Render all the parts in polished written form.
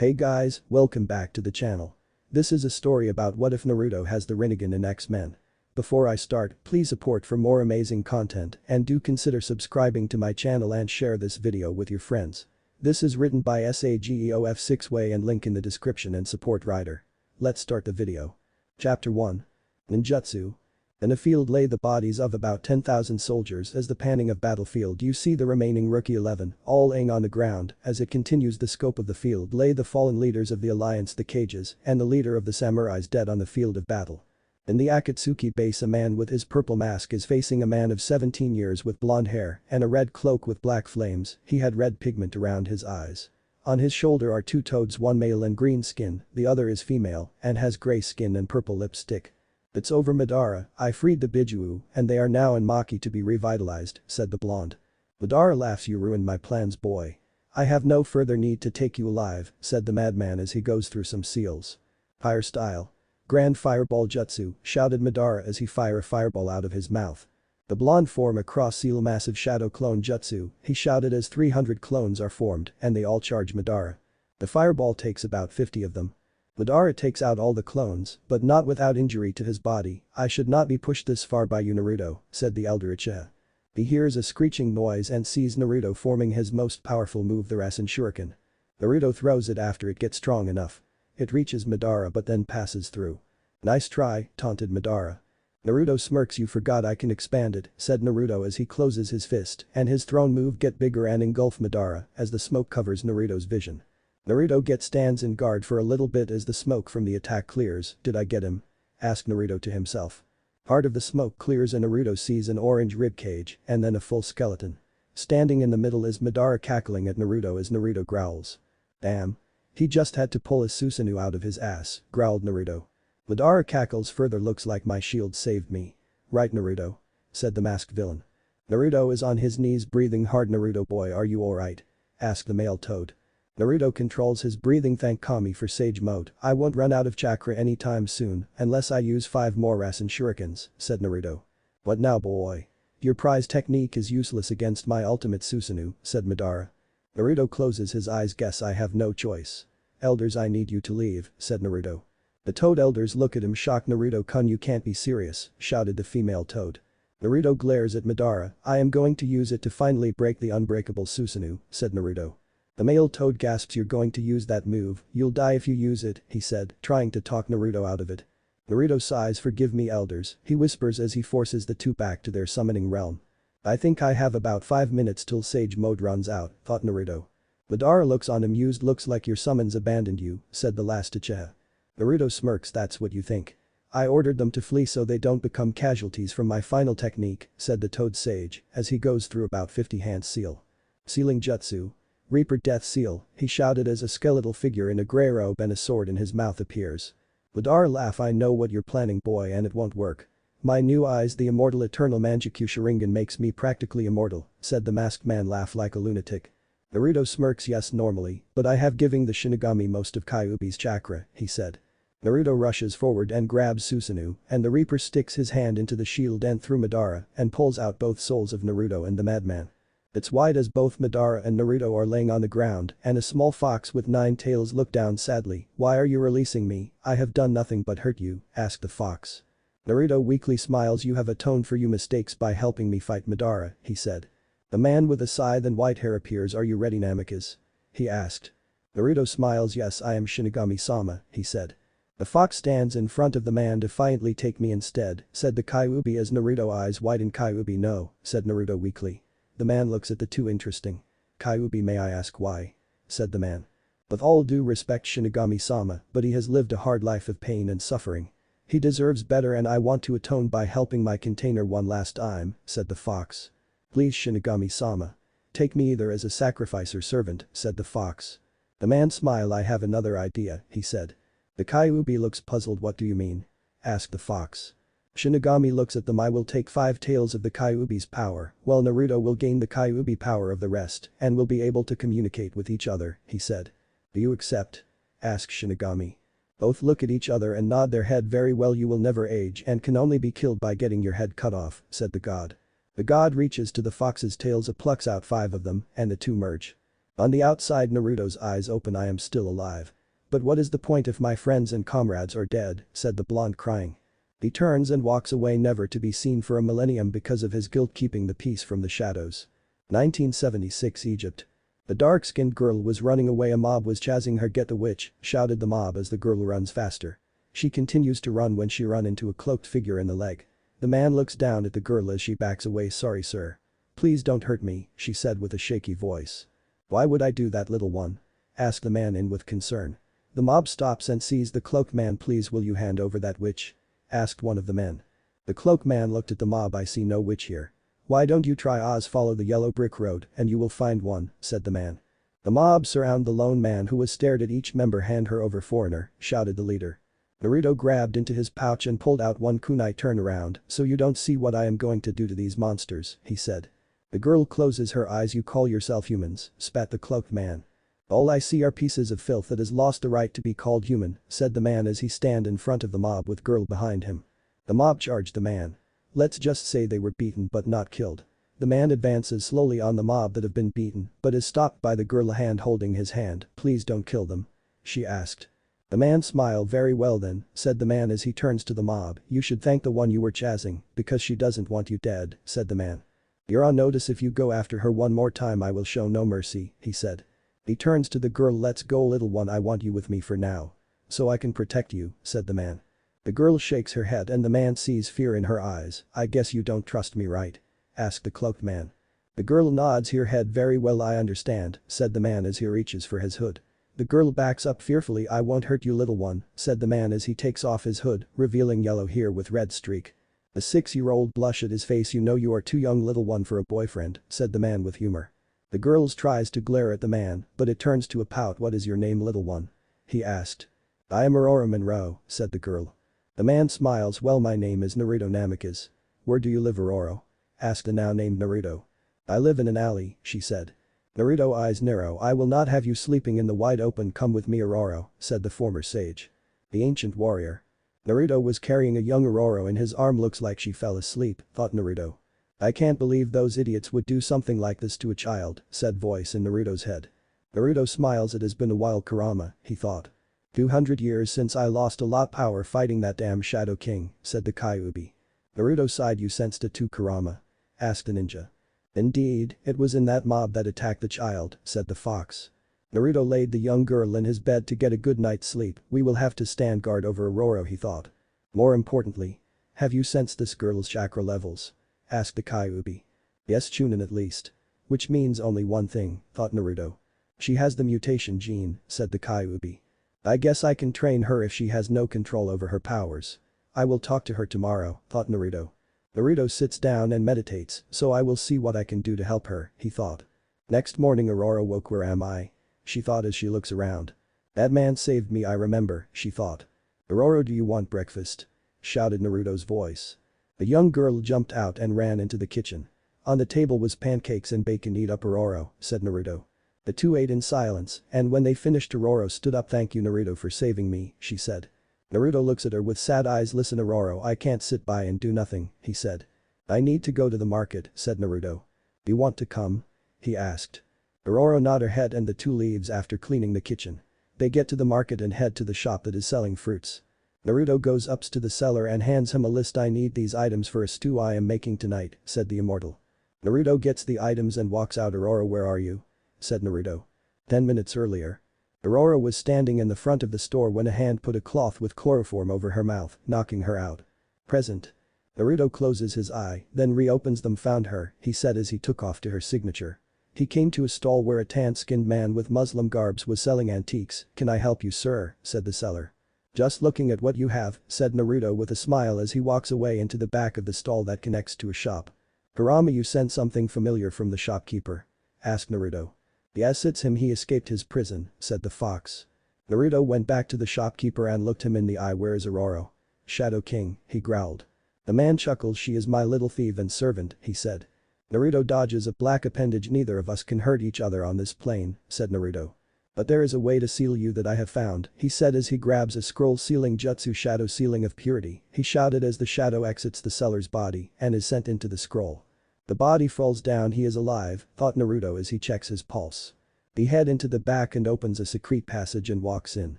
Hey guys, welcome back to the channel. This is a story about what if Naruto has the Rinnegan in X-Men. Before I start, please support for more amazing content and do consider subscribing to my channel and share this video with your friends. This is written by SAGEOF6way and link in the description and support writer. Let's start the video. Chapter 1. Ninjutsu. In a field lay the bodies of about 10,000 soldiers. As the panning of battlefield you see the remaining rookie 11, all laying on the ground. As it continues the scope of the field lay the fallen leaders of the alliance, the cages, and the leader of the samurais dead on the field of battle. In the Akatsuki base a man with his purple mask is facing a man of 17 years with blonde hair and a red cloak with black flames. He had red pigment around his eyes. On his shoulder are two toads, one male and green skin, the other is female and has grey skin and purple lipstick. It's over Madara, I freed the Bijuu and they are now in Maki to be revitalized, said the blonde. Madara laughs, you ruined my plans, boy. I have no further need to take you alive, said the madman as he goes through some seals. Fire style. Grand fireball jutsu, shouted Madara as he fire a fireball out of his mouth. The blonde form a cross seal massive shadow clone jutsu, he shouted as 300 clones are formed and they all charge Madara. The fireball takes about 50 of them. Madara takes out all the clones, but not without injury to his body. I should not be pushed this far by you, Naruto, said the elder Uchiha. He hears a screeching noise and sees Naruto forming his most powerful move, the Rasen Shuriken. Naruto throws it after it gets strong enough. It reaches Madara but then passes through. Nice try, taunted Madara. Naruto smirks, you forgot I can expand it, said Naruto as he closes his fist and his thrown move get bigger and engulf Madara as the smoke covers Naruto's vision. Naruto stands in guard for a little bit as the smoke from the attack clears. Did I get him? Asked Naruto to himself. Part of the smoke clears and Naruto sees an orange ribcage and then a full skeleton. Standing in the middle is Madara cackling at Naruto as Naruto growls. Damn. He just had to pull his Susanoo out of his ass, growled Naruto. Madara cackles further, looks like my shield saved me. Right, Naruto? Said the masked villain. Naruto is on his knees breathing hard. Naruto boy, are you alright? Asked the male toad. Naruto controls his breathing. Thank Kami for Sage Mode. I won't run out of chakra anytime soon unless I use 5 more Rasen Shurikens, said Naruto. What now, boy? Your prize technique is useless against my ultimate Susanoo, said Madara. Naruto closes his eyes. Guess I have no choice. Elders, I need you to leave, said Naruto. The toad elders look at him shocked. Naruto-kun, you can't be serious, shouted the female toad. Naruto glares at Madara. I am going to use it to finally break the unbreakable Susanoo, said Naruto. The male toad gasps, you're going to use that move, you'll die if you use it, he said, trying to talk Naruto out of it. Naruto sighs, forgive me elders, he whispers as he forces the two back to their summoning realm. I think I have about 5 minutes till Sage Mode runs out, thought Naruto. Madara looks on amused, looks like your summons abandoned you, said the last Uchiha. Naruto smirks, that's what you think. I ordered them to flee so they don't become casualties from my final technique, said the toad sage, as he goes through about 50 hand seal. Sealing jutsu. Reaper Death Seal, he shouted as a skeletal figure in a grey robe and a sword in his mouth appears. Madara laugh, I know what you're planning, boy, and it won't work. My new eyes, the immortal eternal Manjutsu Sharingan makes me practically immortal, said the masked man, laugh like a lunatic. Naruto smirks, yes normally, but I have giving the Shinigami most of Kyuubi's chakra, he said. Naruto rushes forward and grabs Susanoo and the Reaper sticks his hand into the shield and through Madara and pulls out both souls of Naruto and the madman. It's wide as both Madara and Naruto are laying on the ground and a small fox with 9 tails look down sadly. Why are you releasing me? I have done nothing but hurt you, asked the fox. Naruto weakly smiles, you have atoned for your mistakes by helping me fight Madara, he said. The man with a scythe and white hair appears, are you ready, Namikaze? He asked. Naruto smiles, yes I am Shinigami-sama, he said. The fox stands in front of the man defiantly, take me instead, said the Kyuubi as Naruto eyes widen. Kyuubi no, said Naruto weakly. The man looks at the two, interesting. Kyuubi, may I ask why? Said the man. With all due respect, Shinigami-sama, but he has lived a hard life of pain and suffering. He deserves better and I want to atone by helping my container one last time, said the fox. Please Shinigami-sama. Take me either as a sacrifice or servant, said the fox. The man smiled, I have another idea, he said. The Kyuubi looks puzzled, what do you mean? Asked the fox. Shinigami looks at them, I will take 5 tails of the Kyuubi's power, while Naruto will gain the Kyuubi power of the rest and will be able to communicate with each other, he said. Do you accept? Asked Shinigami. Both look at each other and nod their head. Very well, you will never age and can only be killed by getting your head cut off, said the god. The god reaches to the fox's tails, plucks out 5 of them and the two merge. On the outside Naruto's eyes open. I am still alive. But what is the point if my friends and comrades are dead, said the blonde crying. He turns and walks away never to be seen for a millennium because of his guilt keeping the peace from the shadows. 1976 Egypt. The dark-skinned girl was running away. A mob was chasing her. Get the witch, shouted the mob as the girl runs faster. She continues to run when she run into a cloaked figure in the leg. The man looks down at the girl as she backs away. Sorry sir. Please don't hurt me, she said with a shaky voice. Why would I do that, little one? Asked the man in with concern. The mob stops and sees the cloaked man. Please will you hand over that witch? Asked one of the men. The cloaked man looked at the mob. I see no witch here. Why don't you try Oz? Follow the yellow brick road and you will find one, said the man. The mob surround the lone man who was stared at each member. Hand her over, foreigner, shouted the leader. Naruto grabbed into his pouch and pulled out one kunai. Turn around so you don't see what I am going to do to these monsters, he said. The girl closes her eyes. You call yourself humans, spat the cloaked man. All I see are pieces of filth that has lost the right to be called human, said the man as he stand in front of the mob with girl behind him. The mob charged the man. Let's just say they were beaten but not killed. The man advances slowly on the mob that have been beaten but is stopped by the girl, a hand holding his hand. Please don't kill them, she asked. The man smiled. Very well then, said the man as he turns to the mob. You should thank the one you were chasing because she doesn't want you dead, said the man. You're on notice. If you go after her one more time I will show no mercy, he said. He turns to the girl. Let's go, little one. I want you with me for now. So I can protect you, said the man. The girl shakes her head and the man sees fear in her eyes. I guess you don't trust me, right? Asked the cloaked man. The girl nods her head. Very well, I understand, said the man as he reaches for his hood. The girl backs up fearfully. I won't hurt you, little one, said the man as he takes off his hood, revealing yellow hair with red streak. The 6-year-old blushed at his face. You know you are too young, little one, for a boyfriend, said the man with humor. The girl tries to glare at the man, but it turns to a pout. What is your name, little one? He asked. I am Aurora Monroe, said the girl. The man smiles. Well, my name is Naruto Namikaze. Where do you live, Aurora? Asked the now named Naruto. I live in an alley, she said. Naruto eyes narrow. I will not have you sleeping in the wide open. Come with me, Aurora, said the former sage. The ancient warrior. Naruto was carrying a young Aurora in his arm. Looks like she fell asleep, thought Naruto. I can't believe those idiots would do something like this to a child, said voice in Naruto's head. Naruto smiles. It has been a while, Kurama, he thought. 200 years since I lost a lot power fighting that damn Shadow King, said the Kyuubi. Naruto sighed. You sensed it too, Kurama? Asked the ninja. Indeed, it was in that mob that attacked the child, said the fox. Naruto laid the young girl in his bed to get a good night's sleep. We will have to stand guard over Aurora, he thought. More importantly, have you sensed this girl's chakra levels? Asked the Kyuubi. Yes, Chunin, at least. Which means only one thing, thought Naruto. She has the mutation gene, said the Kyuubi. I guess I can train her if she has no control over her powers. I will talk to her tomorrow, thought Naruto. Naruto sits down and meditates, so I will see what I can do to help her, he thought. Next morning Aurora woke. Where am I? She thought as she looks around. That man saved me, I remember, she thought. Aurora, do you want breakfast? Shouted Naruto's voice. The young girl jumped out and ran into the kitchen. On the table was pancakes and bacon. Eat up, Aurora, said Naruto. The two ate in silence, and when they finished Aurora stood up. Thank you, Naruto, for saving me, she said. Naruto looks at her with sad eyes. Listen, Aurora, I can't sit by and do nothing, he said. I need to go to the market, said Naruto. Do you want to come? He asked. Aurora nodded her head and the two leaves after cleaning the kitchen. They get to the market and head to the shop that is selling fruits. Naruto goes up to the seller and hands him a list. I need these items for a stew I am making tonight, said the immortal. Naruto gets the items and walks out. Aurora, where are you? Said Naruto. 10 minutes earlier. Aurora was standing in the front of the store when a hand put a cloth with chloroform over her mouth, knocking her out. Present. Naruto closes his eye, then reopens them. Found her, he said as he took off to her signature. He came to a stall where a tan-skinned man with Muslim garbs was selling antiques. Can I help you, sir? Said the seller. Just looking at what you have, said Naruto with a smile as he walks away into the back of the stall that connects to a shop. Kurama, you sent something familiar from the shopkeeper? Asked Naruto. Yes, it's him. He escaped his prison, said the fox. Naruto went back to the shopkeeper and looked him in the eye. Where is Aurora? Shadow King, he growled. The man chuckled. She is my little thief and servant, he said. Naruto dodges a black appendage. Neither of us can hurt each other on this plane, said Naruto. But there is a way to seal you that I have found, he said as he grabs a scroll. Sealing jutsu, shadow sealing of purity, he shouted as the shadow exits the seller's body and is sent into the scroll. The body falls down. He is alive, thought Naruto as he checks his pulse. He head into the back and opens a secret passage and walks in.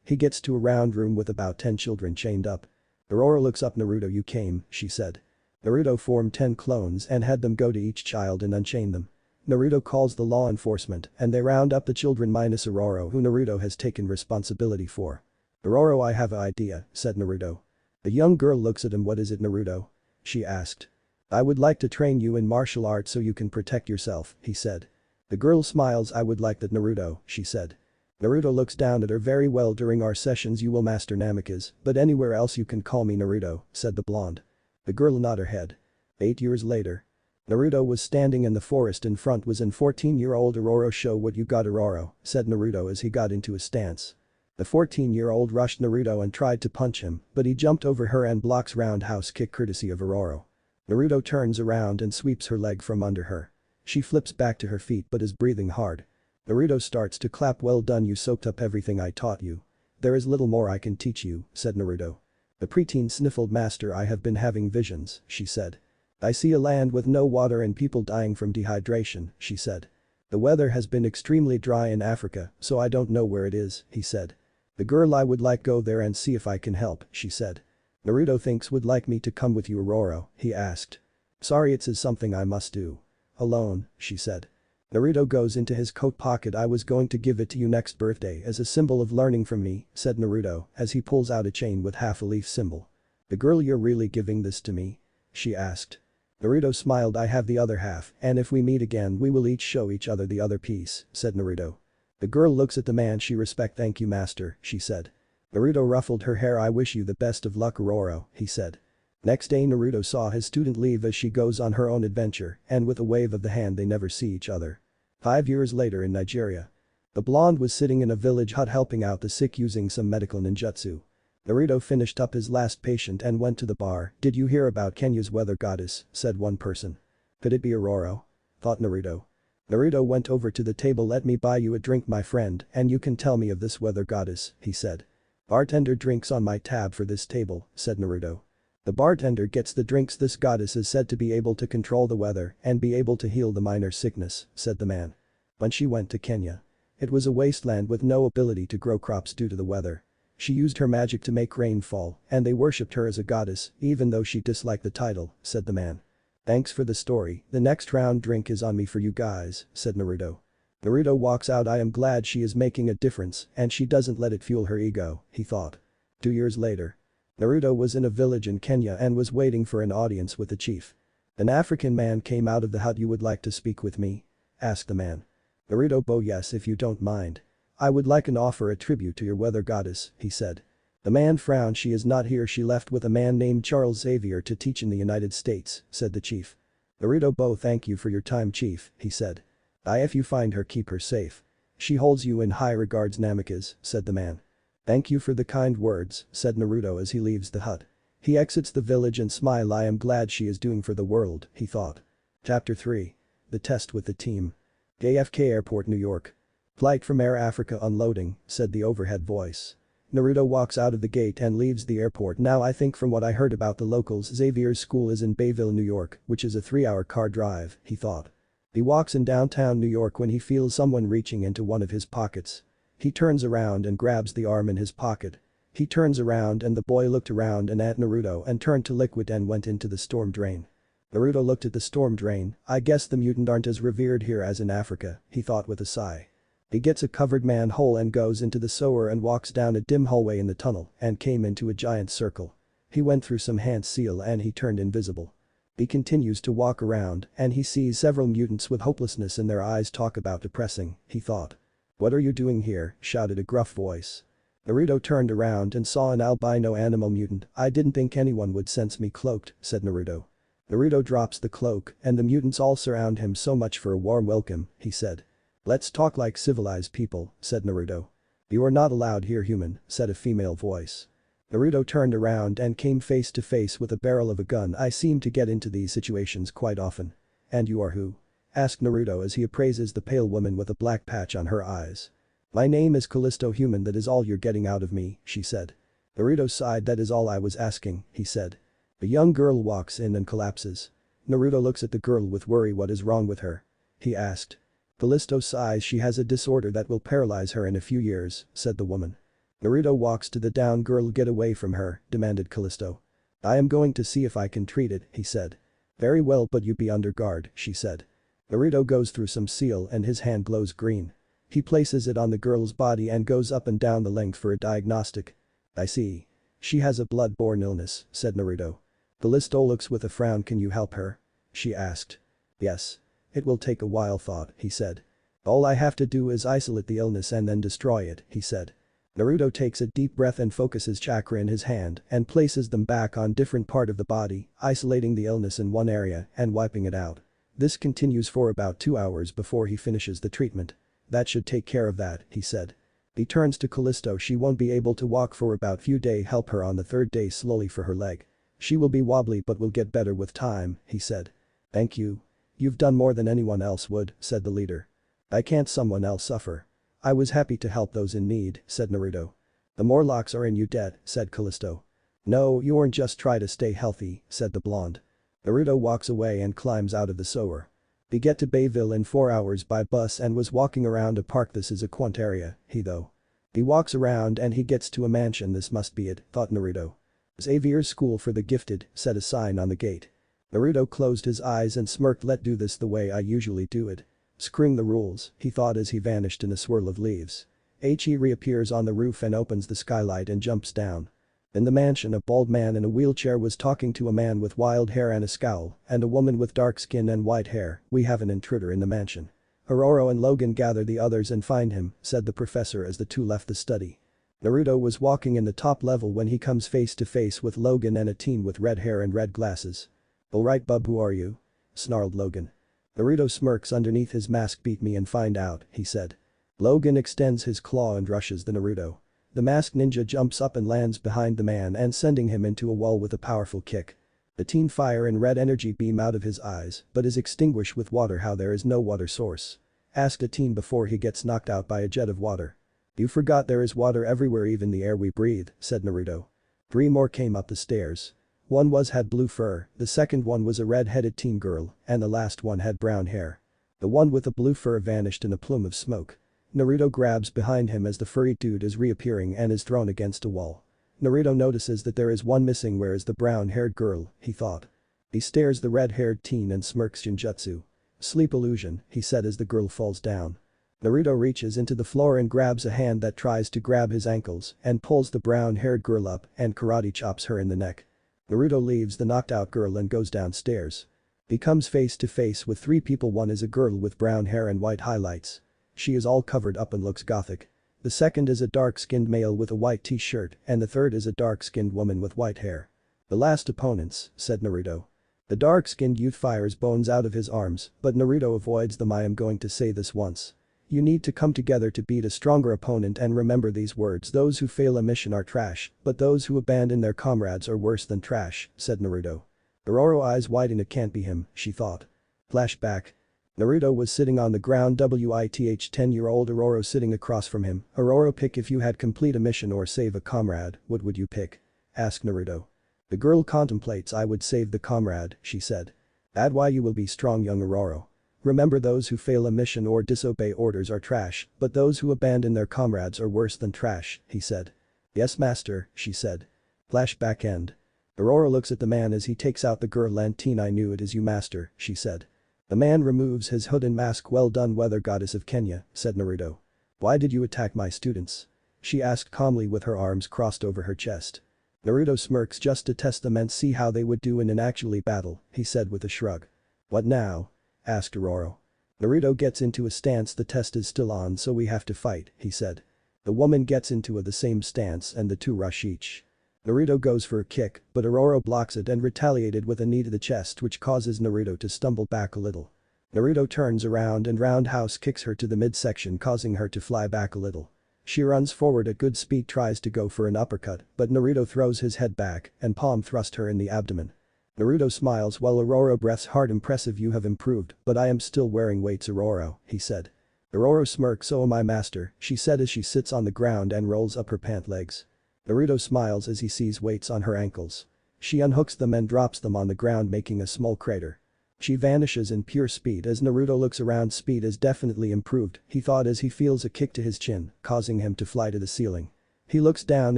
He gets to a round room with about 10 children chained up. Aurora looks up. "Naruto, you came," she said. Naruto formed 10 clones and had them go to each child and unchain them. Naruto calls the law enforcement and they round up the children minus Aurora, who Naruto has taken responsibility for. "Aurora, I have an idea," said Naruto. The young girl looks at him. "What is it, Naruto?" she asked. "I would like to train you in martial arts so you can protect yourself," he said. The girl smiles. "I would like that, Naruto," she said. Naruto looks down at her. "Very well, during our sessions you will master Namikaze, but anywhere else you can call me Naruto," said the blonde. The girl nodded her head. 8 years later. Naruto was standing in the forest. In front was an 14-year-old Aurora. "Show what you got, Aurora," said Naruto as he got into a stance. The 14-year-old rushed Naruto and tried to punch him, but he jumped over her and blocks roundhouse kick courtesy of Aurora. Naruto turns around and sweeps her leg from under her. She flips back to her feet but is breathing hard. Naruto starts to clap. "Well done, you soaked up everything I taught you. There is little more I can teach you," said Naruto. The preteen sniffled. "Master, I have been having visions," she said. "I see a land with no water and people dying from dehydration," she said. "The weather has been extremely dry in Africa, so I don't know where it is," he said. "The girl, I would like go there and see if I can help," she said. "Naruto thinks would like me to come with you, Aurora," he asked. "Sorry, it is something I must do." "Alone," she said. Naruto goes into his coat pocket. "I was going to give it to you next birthday as a symbol of learning from me," said Naruto as he pulls out a chain with half a leaf symbol. "The girl, you're really giving this to me?" she asked. Naruto smiled. "I have the other half, and if we meet again we will each show each other the other piece," said Naruto. The girl looks at the man she respects. "Thank you, master," she said. Naruto ruffled her hair. "I wish you the best of luck, Aurora," he said. Next day Naruto saw his student leave as she goes on her own adventure, and with a wave of the hand they never see each other. 5 years later in Nigeria. The blonde was sitting in a village hut helping out the sick using some medical ninjutsu. Naruto finished up his last patient and went to the bar. "Did you hear about Kenya's weather goddess?" said one person. "Could it be Aurora?" thought Naruto. Naruto went over to the table. "Let me buy you a drink, my friend, and you can tell me of this weather goddess," he said. "Bartender, drinks on my tab for this table," said Naruto. The bartender gets the drinks. "This goddess is said to be able to control the weather and be able to heal the minor sickness," said the man. When she went to Kenya. It was a wasteland with no ability to grow crops due to the weather. She used her magic to make rain fall and they worshipped her as a goddess even though she disliked the title, said the man. "Thanks for the story, the next round drink is on me for you guys," said Naruto. Naruto walks out. "I am glad she is making a difference and she doesn't let it fuel her ego," he thought. 2 years later. Naruto was in a village in Kenya and was waiting for an audience with the chief. An African man came out of the hut. "You would like to speak with me?" asked the man. Naruto bowed. "Yes, if you don't mind. I would like an offer a tribute to your weather goddess," he said. The man frowned. "She is not here. She left with a man named Charles Xavier to teach in the United States," said the chief. Naruto bowed. "Thank you for your time, chief," he said. If you find her, keep her safe. She holds you in high regards, Namikaze," said the man. "Thank you for the kind words," said Naruto as he leaves the hut. He exits the village and smile. "I am glad she is doing for the world," he thought. Chapter 3. The test with the team. JFK Airport, New York. "Flight from Air Africa unloading," said the overhead voice. Naruto walks out of the gate and leaves the airport. "Now I think from what I heard about the locals, Xavier's school is in Bayville, New York, which is a 3-hour car drive," he thought. He walks in downtown New York when he feels someone reaching into one of his pockets. He turns around and grabs the arm in his pocket. He turns around and the boy looked around and at Naruto and turned to liquid and went into the storm drain. Naruto looked at the storm drain. "I guess the mutant aren't as revered here as in Africa," he thought with a sigh. He gets a covered manhole and goes into the sewer and walks down a dim hallway in the tunnel and came into a giant circle. He went through some hand seal and he turned invisible. He continues to walk around and he sees several mutants with hopelessness in their eyes. "Talk about depressing," he thought. "What are you doing here?" shouted a gruff voice. Naruto turned around and saw an albino animal mutant. "I didn't think anyone would sense me cloaked," said Naruto. Naruto drops the cloak and the mutants all surround him. "So much for a warm welcome," he said. "Let's talk like civilized people," said Naruto. "You are not allowed here, human," said a female voice. Naruto turned around and came face to face with a barrel of a gun. "I seem to get into these situations quite often." "And you are who?" asked Naruto as he appraises the pale woman with a black patch on her eyes. "My name is Callisto, human. That is all you're getting out of me," she said. Naruto sighed. "That is all I was asking," he said. A young girl walks in and collapses. Naruto looks at the girl with worry. "What is wrong with her?" he asked. Callisto sighs. She has a disorder that will paralyze her in a few years, said the woman. Naruto walks to the down girl. Get away from her, demanded Callisto. I am going to see if I can treat it, he said. Very well, but you be under guard, she said. Naruto goes through some seal and his hand glows green. He places it on the girl's body and goes up and down the length for a diagnostic. I see. She has a blood-borne illness, said Naruto. Callisto looks with a frown. Can you help her? She asked. Yes. It will take a while, thought, he said. All I have to do is isolate the illness and then destroy it, he said. Naruto takes a deep breath and focuses chakra in his hand and places them back on different part of the body, isolating the illness in one area and wiping it out. This continues for about 2 hours before he finishes the treatment. That should take care of that, he said. He turns to Callisto. She won't be able to walk for about few days. Help her on the third day slowly for her leg. She will be wobbly but will get better with time, he said. Thank you. You've done more than anyone else would, said the leader. I can't someone else suffer. I was happy to help those in need, said Naruto. The Morlocks are in you dead, said Callisto. No, you aren't, just try to stay healthy, said the blonde. Naruto walks away and climbs out of the sewer. We get to Bayville in 4 hours by bus and was walking around a park. This is a quaint area, He walks around and he gets to a mansion. This must be it, thought Naruto. Xavier's School for the Gifted, said a sign on the gate. Naruto closed his eyes and smirked. Let's do this the way I usually do it. Screwing the rules, he thought as he vanished in a swirl of leaves. He reappears on the roof and opens the skylight and jumps down. In the mansion, a bald man in a wheelchair was talking to a man with wild hair and a scowl and a woman with dark skin and white hair. We have an intruder in the mansion. Ororo and Logan gather the others and find him, said the professor as the two left the study. Naruto was walking in the top level when he comes face to face with Logan and a teen with red hair and red glasses. Alright bub, who are you? Snarled Logan. Naruto smirks underneath his mask. Beat me and find out, he said. Logan extends his claw and rushes the Naruto. The masked ninja jumps up and lands behind the man and sending him into a wall with a powerful kick. The teen fire and red energy beam out of his eyes but is extinguished with water. How there is no water source? Asked a teen before he gets knocked out by a jet of water. You forgot there is water everywhere, even the air we breathe, said Naruto. 3 more came up the stairs. One had blue fur, the second one was a red-headed teen girl, and the last one had brown hair. The one with the blue fur vanished in a plume of smoke. Naruto grabs behind him as the furry dude is reappearing and is thrown against a wall. Naruto notices that there is one missing. Where is the brown-haired girl, he thought. He stares the red-haired teen and smirks. Jinjutsu. Sleep illusion, he said as the girl falls down. Naruto reaches into the floor and grabs a hand that tries to grab his ankles and pulls the brown-haired girl up and karate chops her in the neck. Naruto leaves the knocked-out girl and goes downstairs. He comes face to face with 3 people. One is a girl with brown hair and white highlights. She is all covered up and looks gothic. The second is a dark-skinned male with a white t-shirt and the third is a dark-skinned woman with white hair. The last opponents, said Naruto. The dark-skinned youth fires bones out of his arms, but Naruto avoids them. I am going to say this once. You need to come together to beat a stronger opponent and remember these words. Those who fail a mission are trash, but those who abandon their comrades are worse than trash, said Naruto. Ororo eyes widen. It can't be him, she thought. Flashback. Naruto was sitting on the ground. With 10-year-old Ororo sitting across from him. Ororo, pick if you had complete a mission or save a comrade, what would you pick? Asked Naruto. The girl contemplates. I would save the comrade, she said. That's why you will be strong, young Ororo. Remember, those who fail a mission or disobey orders are trash, but those who abandon their comrades are worse than trash, he said. Yes master, she said. Flashback end. Aurora looks at the man as he takes out the girl and teen. I knew it is you master, she said. The man removes his hood and mask. Well done, weather goddess of Kenya, said Naruto. Why did you attack my students? She asked calmly with her arms crossed over her chest. Naruto smirks. Just to test them and see how they would do in an actual battle, he said with a shrug. What now? Asked Ororo. Naruto gets into a stance. The test is still on, so we have to fight, he said. The woman gets into the same stance and the two rush each. Naruto goes for a kick, but Ororo blocks it and retaliated with a knee to the chest which causes Naruto to stumble back a little. Naruto turns around and roundhouse kicks her to the midsection, causing her to fly back a little. She runs forward at good speed, tries to go for an uppercut, but Naruto throws his head back and palm thrust her in the abdomen. Naruto smiles while Ororo breaths hard. Impressive, you have improved, but I am still wearing weights, Ororo, he said. Ororo smirks. So am I master, she said as she sits on the ground and rolls up her pant legs. Naruto smiles as he sees weights on her ankles. She unhooks them and drops them on the ground, making a small crater. She vanishes in pure speed as Naruto looks around. Speed is definitely improved, he thought as he feels a kick to his chin, causing him to fly to the ceiling. He looks down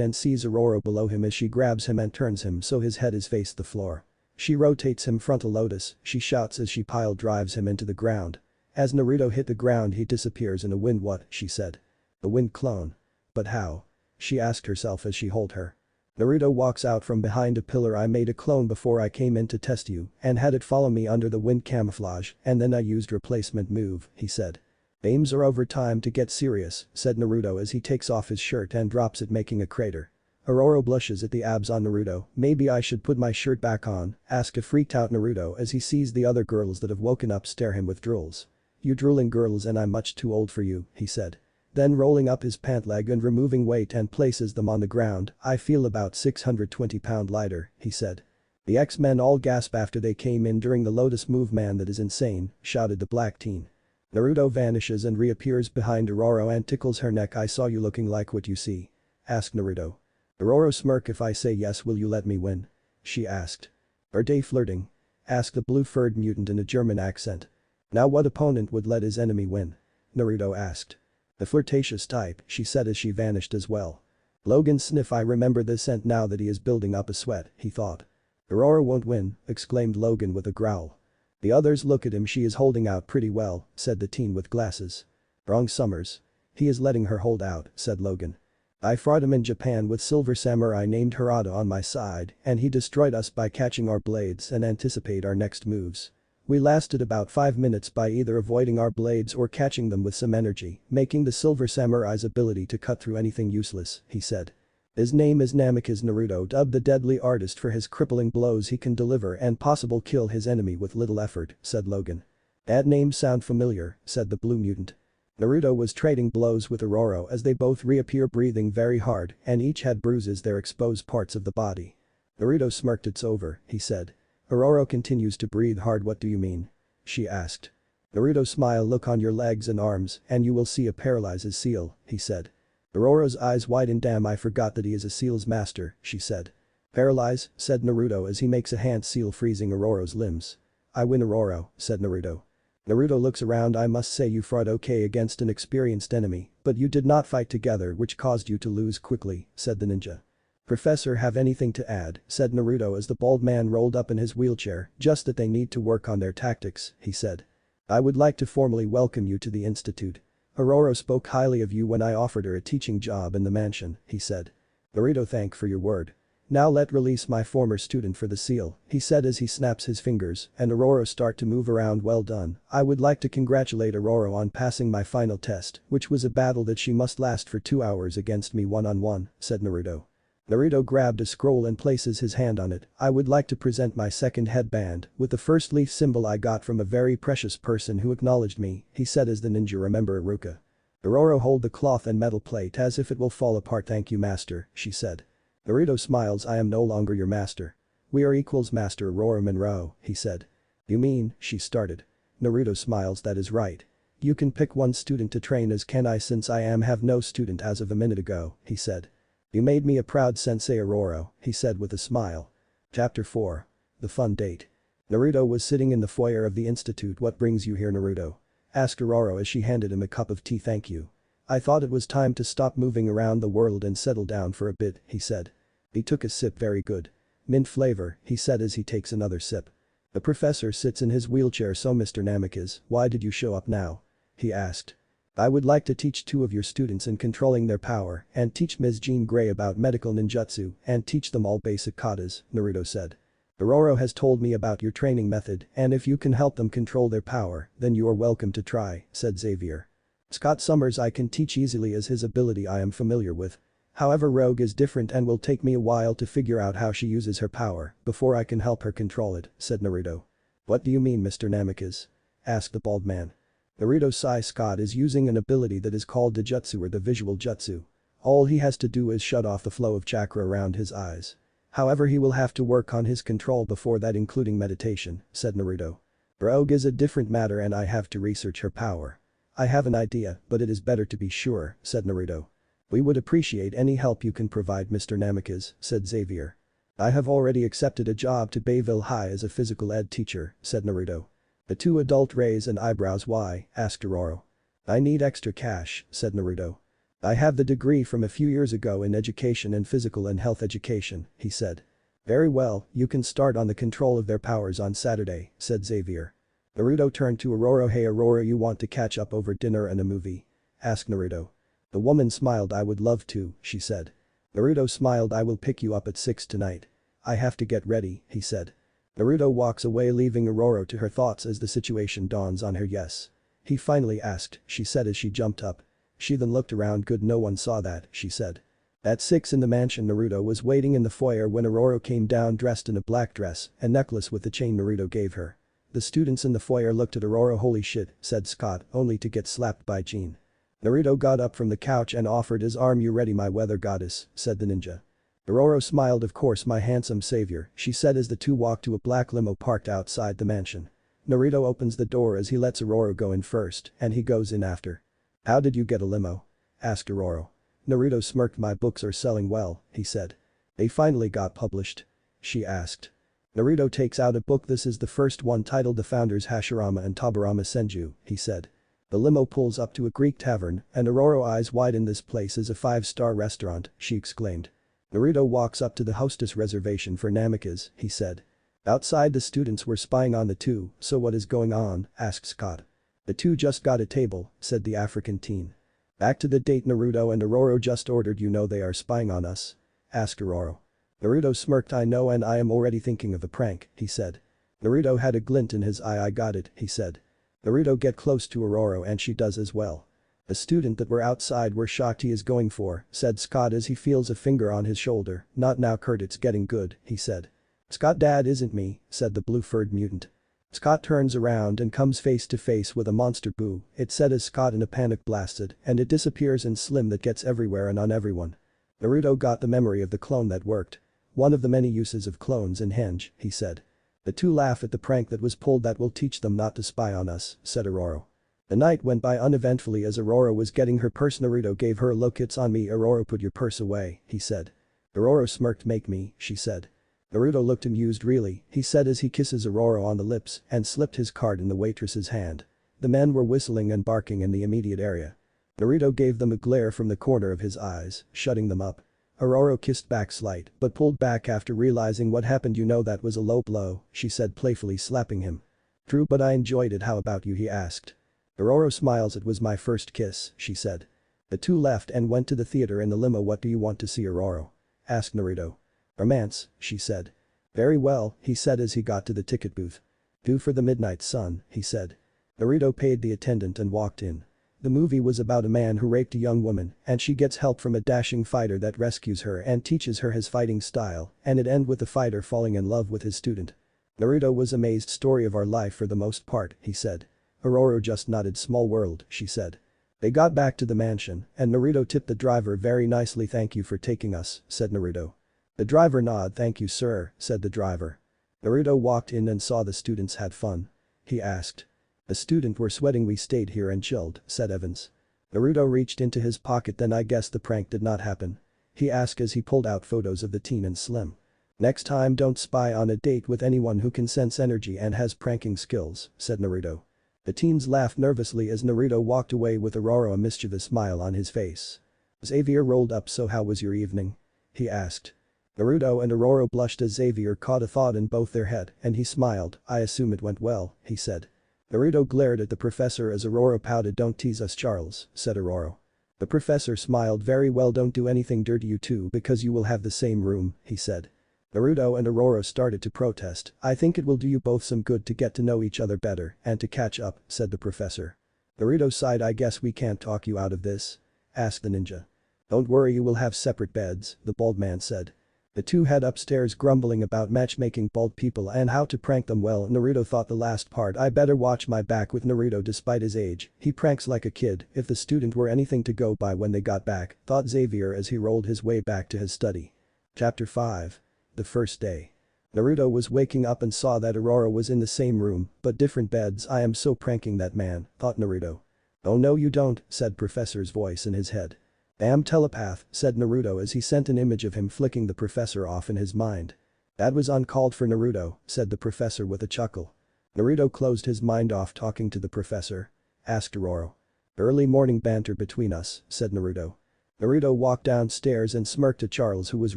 and sees Aurora below him as she grabs him and turns him so his head is face the floor. She rotates him frontal lotus, she shouts as she pile drives him into the ground. As Naruto hit the ground he disappears in a wind. What, she said. A wind clone. But how? She asked herself as she hold her. Naruto walks out from behind a pillar. I made a clone before I came in to test you and had it follow me under the wind camouflage and then I used replacement move, he said. Aims are over, time to get serious, said Naruto as he takes off his shirt and drops it making a crater. Aurora blushes at the abs on Naruto. Maybe I should put my shirt back on, asked a freaked out Naruto as he sees the other girls that have woken up stare him with drools. You drooling girls and I'm much too old for you, he said. Then rolling up his pant leg and removing weight and places them on the ground, I feel about 620 pound lighter, he said. The X-Men all gasp after they came in during the Lotus move. Man, that is insane, shouted the black teen. Naruto vanishes and reappears behind Aurora and tickles her neck. I saw you looking like what you see, asked Naruto. Aurora smirk. If I say yes will you let me win? She asked. Are they flirting? Asked the blue-furred mutant in a German accent. Now what opponent would let his enemy win? Naruto asked. The flirtatious type, she said as she vanished as well. Logan sniff. I remember this scent now that he is building up a sweat, he thought. Aurora won't win, exclaimed Logan with a growl. The others look at him. She is holding out pretty well, said the teen with glasses. Wrong, Summers. He is letting her hold out, said Logan. I fought him in Japan with Silver Samurai named Harada on my side and he destroyed us by catching our blades and anticipate our next moves. We lasted about 5 minutes by either avoiding our blades or catching them with some energy, making the Silver Samurai's ability to cut through anything useless, he said. His name is Namikaze. Naruto dubbed the deadly artist for his crippling blows he can deliver and possible kill his enemy with little effort, said Logan. That name sound familiar, said the blue mutant. Naruto was trading blows with Aurora as they both reappear breathing very hard and each had bruises their exposed parts of the body. Naruto smirked. It's over, he said. Aurora continues to breathe hard. What do you mean? She asked. Naruto smiled. Look on your legs and arms and you will see a paralyzes seal, he said. Aurora's eyes widened. Damn, I forgot that he is a seal's master, she said. Paralyze, said Naruto as he makes a hand seal freezing Aurora's limbs. I win, Aurora, said Naruto. Naruto looks around. I must say you fought okay against an experienced enemy, but you did not fight together which caused you to lose quickly, said the ninja. Professor, have anything to add, said Naruto as the bald man rolled up in his wheelchair. Just that they need to work on their tactics, he said. I would like to formally welcome you to the institute. Aurora spoke highly of you when I offered her a teaching job in the mansion, he said. Naruto, thank for your word. Now let release my former student for the seal, he said as he snaps his fingers and Aurora start to move around. Well done. I would like to congratulate Aurora on passing my final test, which was a battle that she must last for 2 hours against me one-on-one, said Naruto. Naruto grabbed a scroll and places his hand on it. I would like to present my second headband with the first leaf symbol I got from a very precious person who acknowledged me, he said as the ninja. Remember Iruka. Aurora hold the cloth and metal plate as if it will fall apart. Thank you, master, she said. Naruto smiles. I am no longer your master. We are equals, Master Aurora Monroe, he said. You mean, she started. Naruto smiles. That is right. You can pick one student to train as. Can I? Since I have no student as of a minute ago, he said. You made me a proud sensei, Aurora, he said with a smile. Chapter 4. The fun date. Naruto was sitting in the foyer of the institute. What brings you here, Naruto? Asked Aurora as she handed him a cup of tea. Thank you. I thought it was time to stop moving around the world and settle down for a bit, he said. He took a sip. Very good. Mint flavor, he said as he takes another sip. The professor sits in his wheelchair. So Mr. Namikaze, why did you show up now? He asked. I would like to teach 2 of your students in controlling their power and teach Ms. Jean Grey about medical ninjutsu and teach them all basic katas, Naruto said. Aurora has told me about your training method and if you can help them control their power, then you are welcome to try, said Xavier. Scott Summers I can teach easily as his ability I am familiar with. However, Rogue is different and will take me a while to figure out how she uses her power before I can help her control it, said Naruto. What do you mean, Mr. Namikaze? Asked the bald man. Naruto Sai Scott is using an ability that is called the jutsu or the visual jutsu. All he has to do is shut off the flow of chakra around his eyes. However, he will have to work on his control before that, including meditation, said Naruto. Rogue is a different matter and I have to research her power. I have an idea, but it is better to be sure, said Naruto. We would appreciate any help you can provide, Mr. Namikaze, said Xavier. I have already accepted a job to Bayville High as a physical ed teacher, said Naruto. The two adults raise an eyebrows. Why? Asked Aurora. I need extra cash, said Naruto. I have the degree from a few years ago in education and physical and health education, he said. Very well, you can start on the control of their powers on Saturday, said Xavier. Naruto turned to Aurora. Hey Aurora, you want to catch up over dinner and a movie? Asked Naruto. The woman smiled. I would love to, she said. Naruto smiled. I will pick you up at 6 tonight. I have to get ready, he said. Naruto walks away leaving Aurora to her thoughts as the situation dawns on her. Yes. He finally asked, she said as she jumped up. She then looked around. Good, no one saw that, she said. At 6 in the mansion, Naruto was waiting in the foyer when Aurora came down dressed in a black dress and necklace with the chain Naruto gave her. The students in the foyer looked at Aurora. Holy shit, said Scott, only to get slapped by Jean. Naruto got up from the couch and offered his arm. You ready, my weather goddess, said the ninja. Aurora smiled. Of course, my handsome savior, she said as the two walked to a black limo parked outside the mansion. Naruto opens the door as he lets Aurora go in first and he goes in after. How did you get a limo? Asked Aurora. Naruto smirked. My books are selling well, he said. They finally got published? She asked. Naruto takes out a book. This is the first one titled The Founders Hashirama and Tobirama Senju, he said. The limo pulls up to a Greek tavern and Aurora eyes widen. This place is a 5-star restaurant, she exclaimed. Naruto walks up to the hostess. Reservation for Namikaze, he said. Outside the students were spying on the two. So what is going on? Asked Scott. The two just got a table, said the African teen. Back to the date. Naruto and Aurora just ordered. You know they are spying on us? Asked Aurora. Naruto smirked. I know and I am already thinking of a prank, he said. Naruto had a glint in his eye. I got it, he said. Naruto get close to Aurora and she does as well. The student that were outside were shocked. He is going for, said Scott as he feels a finger on his shoulder. Not now Kurt, it's getting good, he said. Scott, dad isn't me, said the blue-furred mutant. Scott turns around and comes face to face with a monster. Boo, it said as Scott in a panic blasted and it disappears in slim that gets everywhere and on everyone. Naruto got the memory of the clone that worked. One of the many uses of clones in Henge, he said. The two laugh at the prank that was pulled. That will teach them not to spy on us, said Aurora. The night went by uneventfully as Aurora was getting her purse. Naruto gave her a look. It's on me. Aurora, put your purse away, he said. Aurora smirked. Make me, she said. Naruto looked amused. Really, he said as he kisses Aurora on the lips and slipped his card in the waitress's hand. The men were whistling and barking in the immediate area. Naruto gave them a glare from the corner of his eyes, shutting them up. Aurora kissed back slight but pulled back after realizing what happened. You know that was a low blow, she said playfully slapping him. True, but I enjoyed it. How about you? He asked. Aurora smiles. It was my first kiss, she said. The two left and went to the theater in the limo. What do you want to see, Aurora? Asked Naruto. Romance, she said. Very well, he said as he got to the ticket booth. Due for the midnight sun, he said. Naruto paid the attendant and walked in. The movie was about a man who raped a young woman and she gets help from a dashing fighter that rescues her and teaches her his fighting style, and it ends with the fighter falling in love with his student. Naruto was amazed. Story of our life for the most part, he said. Aurora just nodded. Small world, she said. They got back to the mansion and Naruto tipped the driver very nicely. Thank you for taking us, said Naruto. The driver nodded. Thank you sir, said the driver. Naruto walked in and saw the students had fun. He asked. The students were sweating. We stayed here and chilled, said Evans. Naruto reached into his pocket. Then I guess the prank did not happen? He asked as he pulled out photos of the teen and Slim. Next time don't spy on a date with anyone who can sense energy and has pranking skills, said Naruto. The teens laughed nervously as Naruto walked away with Aurora a mischievous smile on his face. Xavier rolled up. So how was your evening? He asked. Naruto and Aurora blushed as Xavier caught a thought in both their head and he smiled. I assume it went well, he said. Naruto glared at the professor as Aurora pouted. Don't tease us, Charles, said Aurora. The professor smiled. Very well, don't do anything dirty you two because you will have the same room, he said. Naruto and Aurora started to protest. I think it will do you both some good to get to know each other better and to catch up, said the professor. Naruto sighed. I guess we can't talk you out of this? Asked the ninja. Don't worry, you will have separate beds, the bald man said. The two head upstairs grumbling about matchmaking bald people and how to prank them. Well, Naruto thought the last part. I better watch my back with Naruto. Despite his age, he pranks like a kid. If the student were anything to go by when they got back, thought Xavier as he rolled his way back to his study. Chapter 5. The first day. Naruto was waking up and saw that Aurora was in the same room, but different beds. I am so pranking that man, thought Naruto. Oh no you don't, said Professor's voice in his head. Damn telepath, said Naruto as he sent an image of him flicking the professor off in his mind. That was uncalled for, Naruto, said the professor with a chuckle. Naruto closed his mind off talking to the professor. Asked Aurora. Early morning banter between us, said Naruto. Naruto walked downstairs and smirked at Charles who was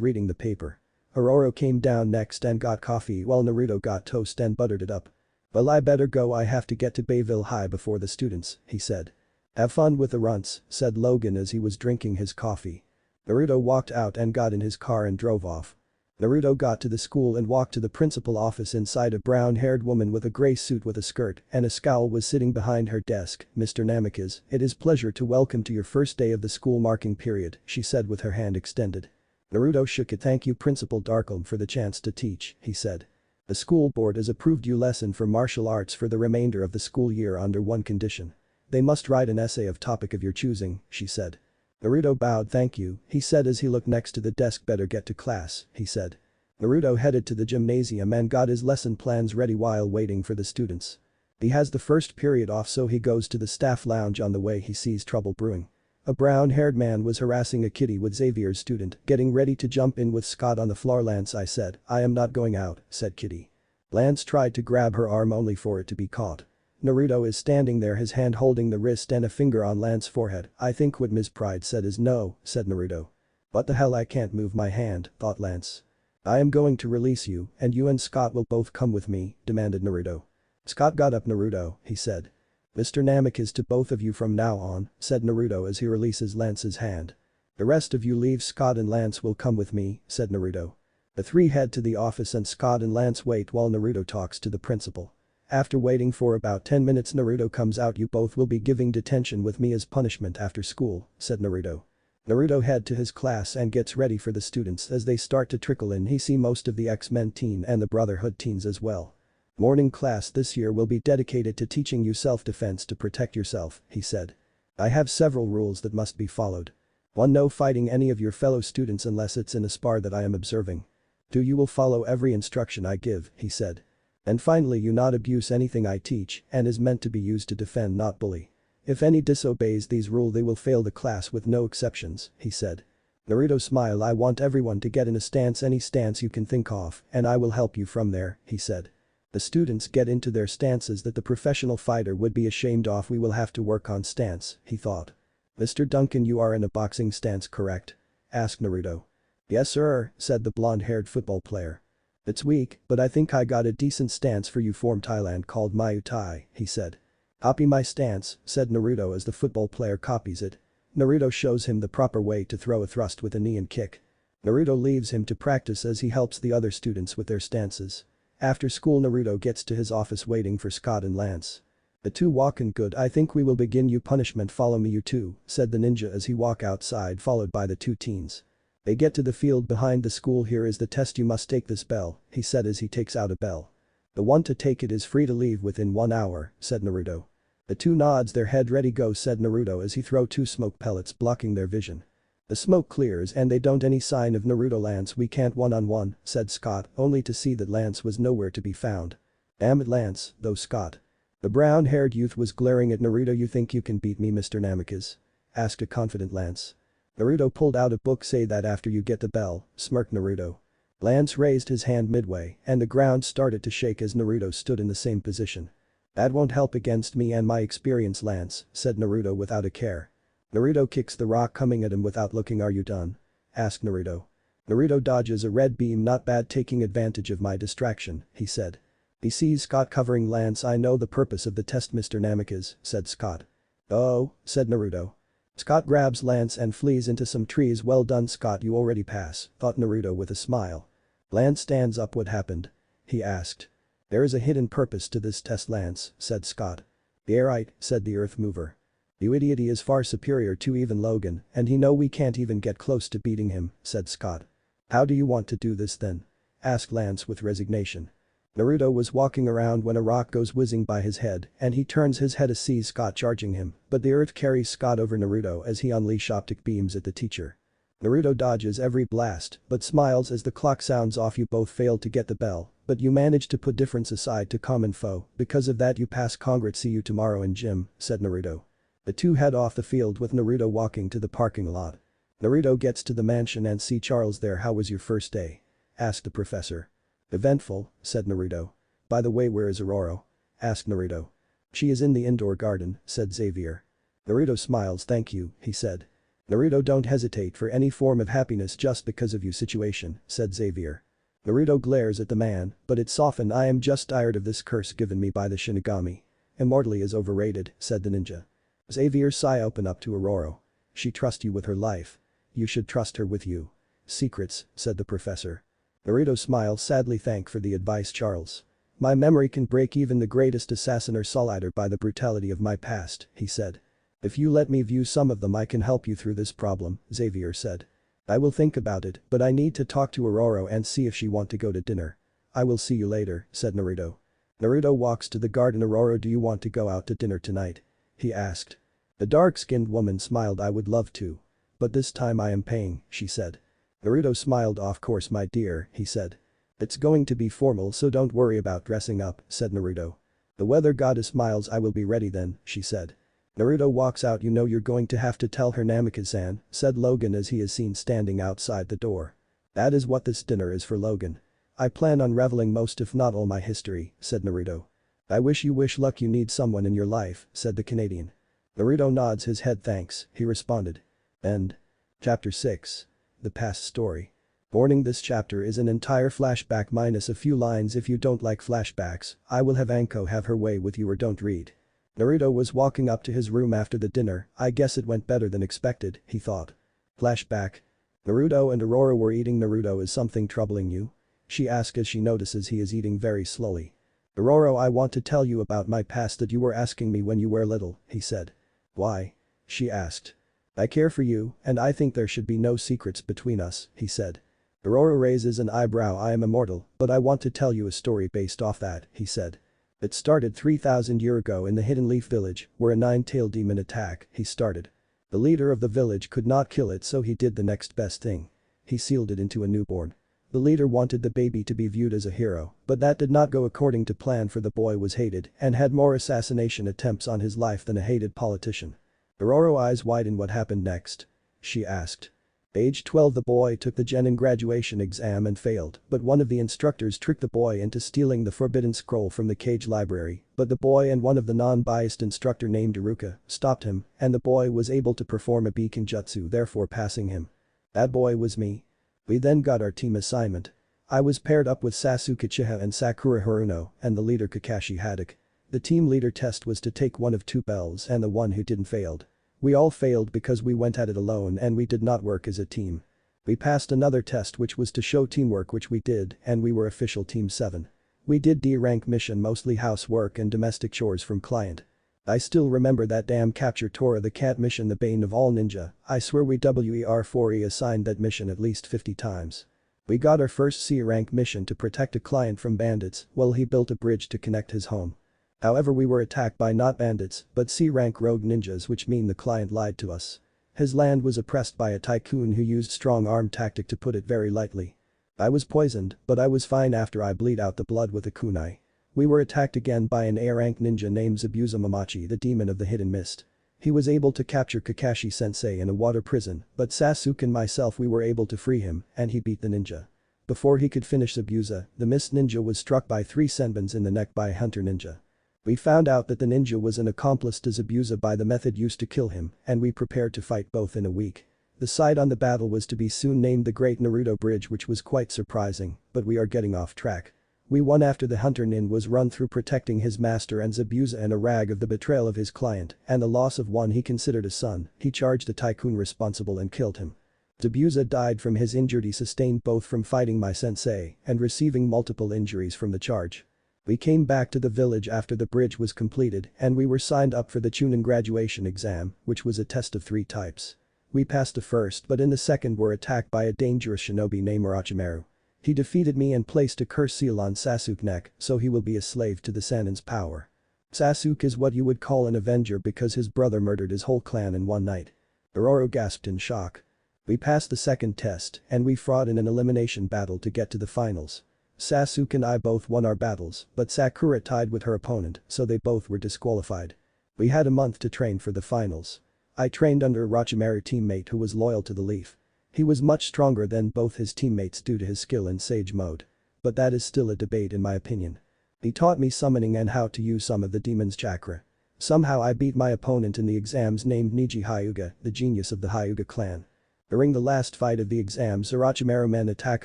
reading the paper. Aurora came down next and got coffee while Naruto got toast and buttered it up. Well, I better go, I have to get to Bayville High before the students, he said. Have fun with the runts, said Logan as he was drinking his coffee. Naruto walked out and got in his car and drove off. Naruto got to the school and walked to the principal office. Inside, a brown-haired woman with a gray suit with a skirt and a scowl was sitting behind her desk. Mr. Namikaze, it is pleasure to welcome to your first day of the school marking period, she said with her hand extended. Naruto shook it. Thank you Principal Darkholm for the chance to teach, he said. The school board has approved your lesson for martial arts for the remainder of the school year under one condition. They must write an essay of topic of your choosing, she said. Naruto bowed. Thank you, he said as he looked next to the desk. Better get to class, he said. Naruto headed to the gymnasium and got his lesson plans ready while waiting for the students. He has the first period off, so he goes to the staff lounge. On the way he sees trouble brewing. A brown-haired man was harassing a kitty with Xavier's student, getting ready to jump in with Scott on the floor. Lance, I said, I am not going out, said Kitty. Lance tried to grab her arm only for it to be caught. Naruto is standing there, his hand holding the wrist and a finger on Lance's forehead. I think what Ms. Pride said is no, said Naruto. What the hell, I can't move my hand, thought Lance. I am going to release you and you and Scott will both come with me, demanded Naruto. Scott got up. Naruto, he said. Mr. Namikaze to both of you from now on, said Naruto as he releases Lance's hand. The rest of you leave. Scott and Lance will come with me, said Naruto. The three head to the office and Scott and Lance wait while Naruto talks to the principal. After waiting for about 10 minutes Naruto comes out. You both will be giving detention with me as punishment after school, said Naruto. Naruto head to his class and gets ready for the students. As they start to trickle in he see most of the X-Men teen and the Brotherhood teens as well. Morning class this year will be dedicated to teaching you self-defense to protect yourself, he said. I have several rules that must be followed. 1. No fighting any of your fellow students unless it's in a spar that I am observing. 2. You will follow every instruction I give, he said. And finally, you not abuse anything I teach and is meant to be used to defend, not bully. If any disobeys these rules they will fail the class with no exceptions, he said. Naruto smiled. I want everyone to get in a stance, any stance you can think of, and I will help you from there, he said. The students get into their stances that the professional fighter would be ashamed of. We will have to work on stance, he thought. Mr. Duncan, you are in a boxing stance, correct? Asked Naruto. Yes sir, said the blonde-haired football player. It's weak, but I think I got a decent stance for you. Form Thailand called Muay Thai, he said. Copy my stance, said Naruto as the football player copies it. Naruto shows him the proper way to throw a thrust with a knee and kick. Naruto leaves him to practice as he helps the other students with their stances. After school Naruto gets to his office waiting for Scott and Lance. The two walk in. Good, I think we will begin you punishment. Follow me you two, said the ninja as he walk outside followed by the two teens. They get to the field behind the school. Here is the test, you must take this bell, he said as he takes out a bell. The one to take it is free to leave within 1 hour, said Naruto. The two nods their head. Ready go, said Naruto as he throw 2 smoke pellets blocking their vision. The smoke clears and they don't any sign of Naruto. Lance, we can't one-on-one, said Scott, only to see that Lance was nowhere to be found. Damn it Lance, though Scott. The brown-haired youth was glaring at Naruto. You think you can beat me Mr. Namikaze? Asked a confident Lance. Naruto pulled out a book. Say that after you get the bell, smirked Naruto. Lance raised his hand midway and the ground started to shake as Naruto stood in the same position. That won't help against me and my experience Lance, said Naruto without a care. Naruto kicks the rock coming at him without looking. Are you done? Asked Naruto. Naruto dodges a red beam. Not bad, taking advantage of my distraction, he said. He sees Scott covering Lance. I know the purpose of the test Mr. Namikaze, said Scott. Oh, said Naruto. Scott grabs Lance and flees into some trees. Well done Scott, you already pass, thought Naruto with a smile. Lance stands up. What happened? He asked. There is a hidden purpose to this test Lance, said Scott. The airite, said the earth mover. You idiot, he is far superior to even Logan and he know we can't even get close to beating him, said Scott. How do you want to do this then? Asked Lance with resignation. Naruto was walking around when a rock goes whizzing by his head and he turns his head to see Scott charging him, but the earth carries Scott over Naruto as he unleashes optic beams at the teacher. Naruto dodges every blast but smiles as the clock sounds off. You both failed to get the bell, but you managed to put difference aside to common foe. Because of that you pass. Congrats, see you tomorrow in gym, said Naruto. The two head off the field with Naruto walking to the parking lot. Naruto gets to the mansion and see Charles there. How was your first day? Asked the professor. Eventful, said Naruto. By the way, where is Aurora? asked Naruto. She is in the indoor garden, said Xavier. Naruto smiles. Thank you, he said. Naruto, don't hesitate for any form of happiness just because of your situation, said Xavier. Naruto glares at the man, but it's softened. I am just tired of this curse given me by the Shinigami. Immortality is overrated, said the ninja. Xavier's sigh opened up to Aurora. She trusts you with her life. You should trust her with you. Secrets, said the professor. Naruto smiles sadly. Thank for the advice, Charles. My memory can break even the greatest assassin or soul eater by the brutality of my past, he said. If you let me view some of them I can help you through this problem, Xavier said. I will think about it, but I need to talk to Aurora and see if she want to go to dinner. I will see you later, said Naruto. Naruto walks to the garden. Aurora, do you want to go out to dinner tonight? He asked. The dark-skinned woman smiled. I would love to. But this time I am paying, she said. Naruto smiled. Of course my dear, he said. It's going to be formal so don't worry about dressing up, said Naruto. The weather goddess smiles. I will be ready then, she said. Naruto walks out. You know you're going to have to tell her, Namikaze-san, said Logan as he is seen standing outside the door. That is what this dinner is for, Logan. I plan on revealing most if not all my history, said Naruto. I wish you luck. You need someone in your life, said the Canadian. Naruto nods his head. Thanks, he responded. End. Chapter 6. The Past Story. Warning: this chapter is an entire flashback minus a few lines. If you don't like flashbacks, I will have Anko have her way with you or don't read. Naruto was walking up to his room after the dinner. I guess it went better than expected, he thought. Flashback. Naruto and Aurora were eating. Naruto, is something troubling you? She asks as she notices he is eating very slowly. Aurora, I want to tell you about my past that you were asking me when you were little, he said. Why? She asked. I care for you, and I think there should be no secrets between us, he said. Aurora raises an eyebrow. I am immortal, but I want to tell you a story based off that, he said. It started 3,000 years ago in the Hidden Leaf village, where a nine-tailed demon attack, he started. The leader of the village could not kill it, so he did the next best thing. He sealed it into a newborn. The leader wanted the baby to be viewed as a hero, but that did not go according to plan, for the boy was hated and had more assassination attempts on his life than a hated politician. Aurora's eyes widened. What happened next? She asked. Age 12, the boy took the Genin graduation exam and failed, but one of the instructors tricked the boy into stealing the forbidden scroll from the cage library, but the boy and one of the non-biased instructor named Iruka stopped him, and the boy was able to perform a beacon jutsu, therefore passing him. That boy was me. We then got our team assignment. I was paired up with Sasuke Uchiha and Sakura Haruno and the leader Kakashi Haddock. The team leader test was to take one of two bells and the one who didn't failed. We all failed because we went at it alone and we did not work as a team. We passed another test which was to show teamwork, which we did, and we were official team 7. We did D-rank mission, mostly housework and domestic chores from client. I still remember that damn capture Tora the cat mission, the bane of all ninja. I swear we WER4E assigned that mission at least 50 times. We got our first C-rank mission to protect a client from bandits while he built a bridge to connect his home. However, we were attacked by not bandits but C-rank rogue ninjas, which mean the client lied to us. His land was oppressed by a tycoon who used strong arm tactic, to put it very lightly. I was poisoned, but I was fine after I bleed out the blood with a kunai. We were attacked again by an A-rank ninja named Zabuza Mamachi, the demon of the hidden mist. He was able to capture Kakashi sensei in a water prison, but Sasuke and myself, we were able to free him and he beat the ninja. Before he could finish Zabuza, the mist ninja was struck by 3 senbons in the neck by a hunter ninja. We found out that the ninja was an accomplice to Zabuza by the method used to kill him, and we prepared to fight both in a week. The site on the battle was to be soon named the Great Naruto Bridge, which was quite surprising, but we are getting off track. We won after the hunter nin was run through protecting his master and Zabuza and a rag of the betrayal of his client and the loss of one he considered a son. He charged the tycoon responsible and killed him. Zabuza died from his injury he sustained both from fighting my sensei and receiving multiple injuries from the charge. We came back to the village after the bridge was completed and we were signed up for the Chunin graduation exam, which was a test of 3 types. We passed the first, but in the second were attacked by a dangerous shinobi named Orochimaru. He defeated me and placed a curse seal on Sasuke's neck, so he will be a slave to the Sanin's power. Sasuke is what you would call an avenger because his brother murdered his whole clan in one night. Orochimaru gasped in shock. We passed the second test and we fought in an elimination battle to get to the finals. Sasuke and I both won our battles, but Sakura tied with her opponent, so they both were disqualified. We had a month to train for the finals. I trained under a Orochimaru teammate who was loyal to the Leaf. He was much stronger than both his teammates due to his skill in Sage mode. But that is still a debate in my opinion. He taught me summoning and how to use some of the demon's chakra. Somehow I beat my opponent in the exams named Niji Hyuga, the genius of the Hyuga clan. During the last fight of the exams, Orochimaru men attack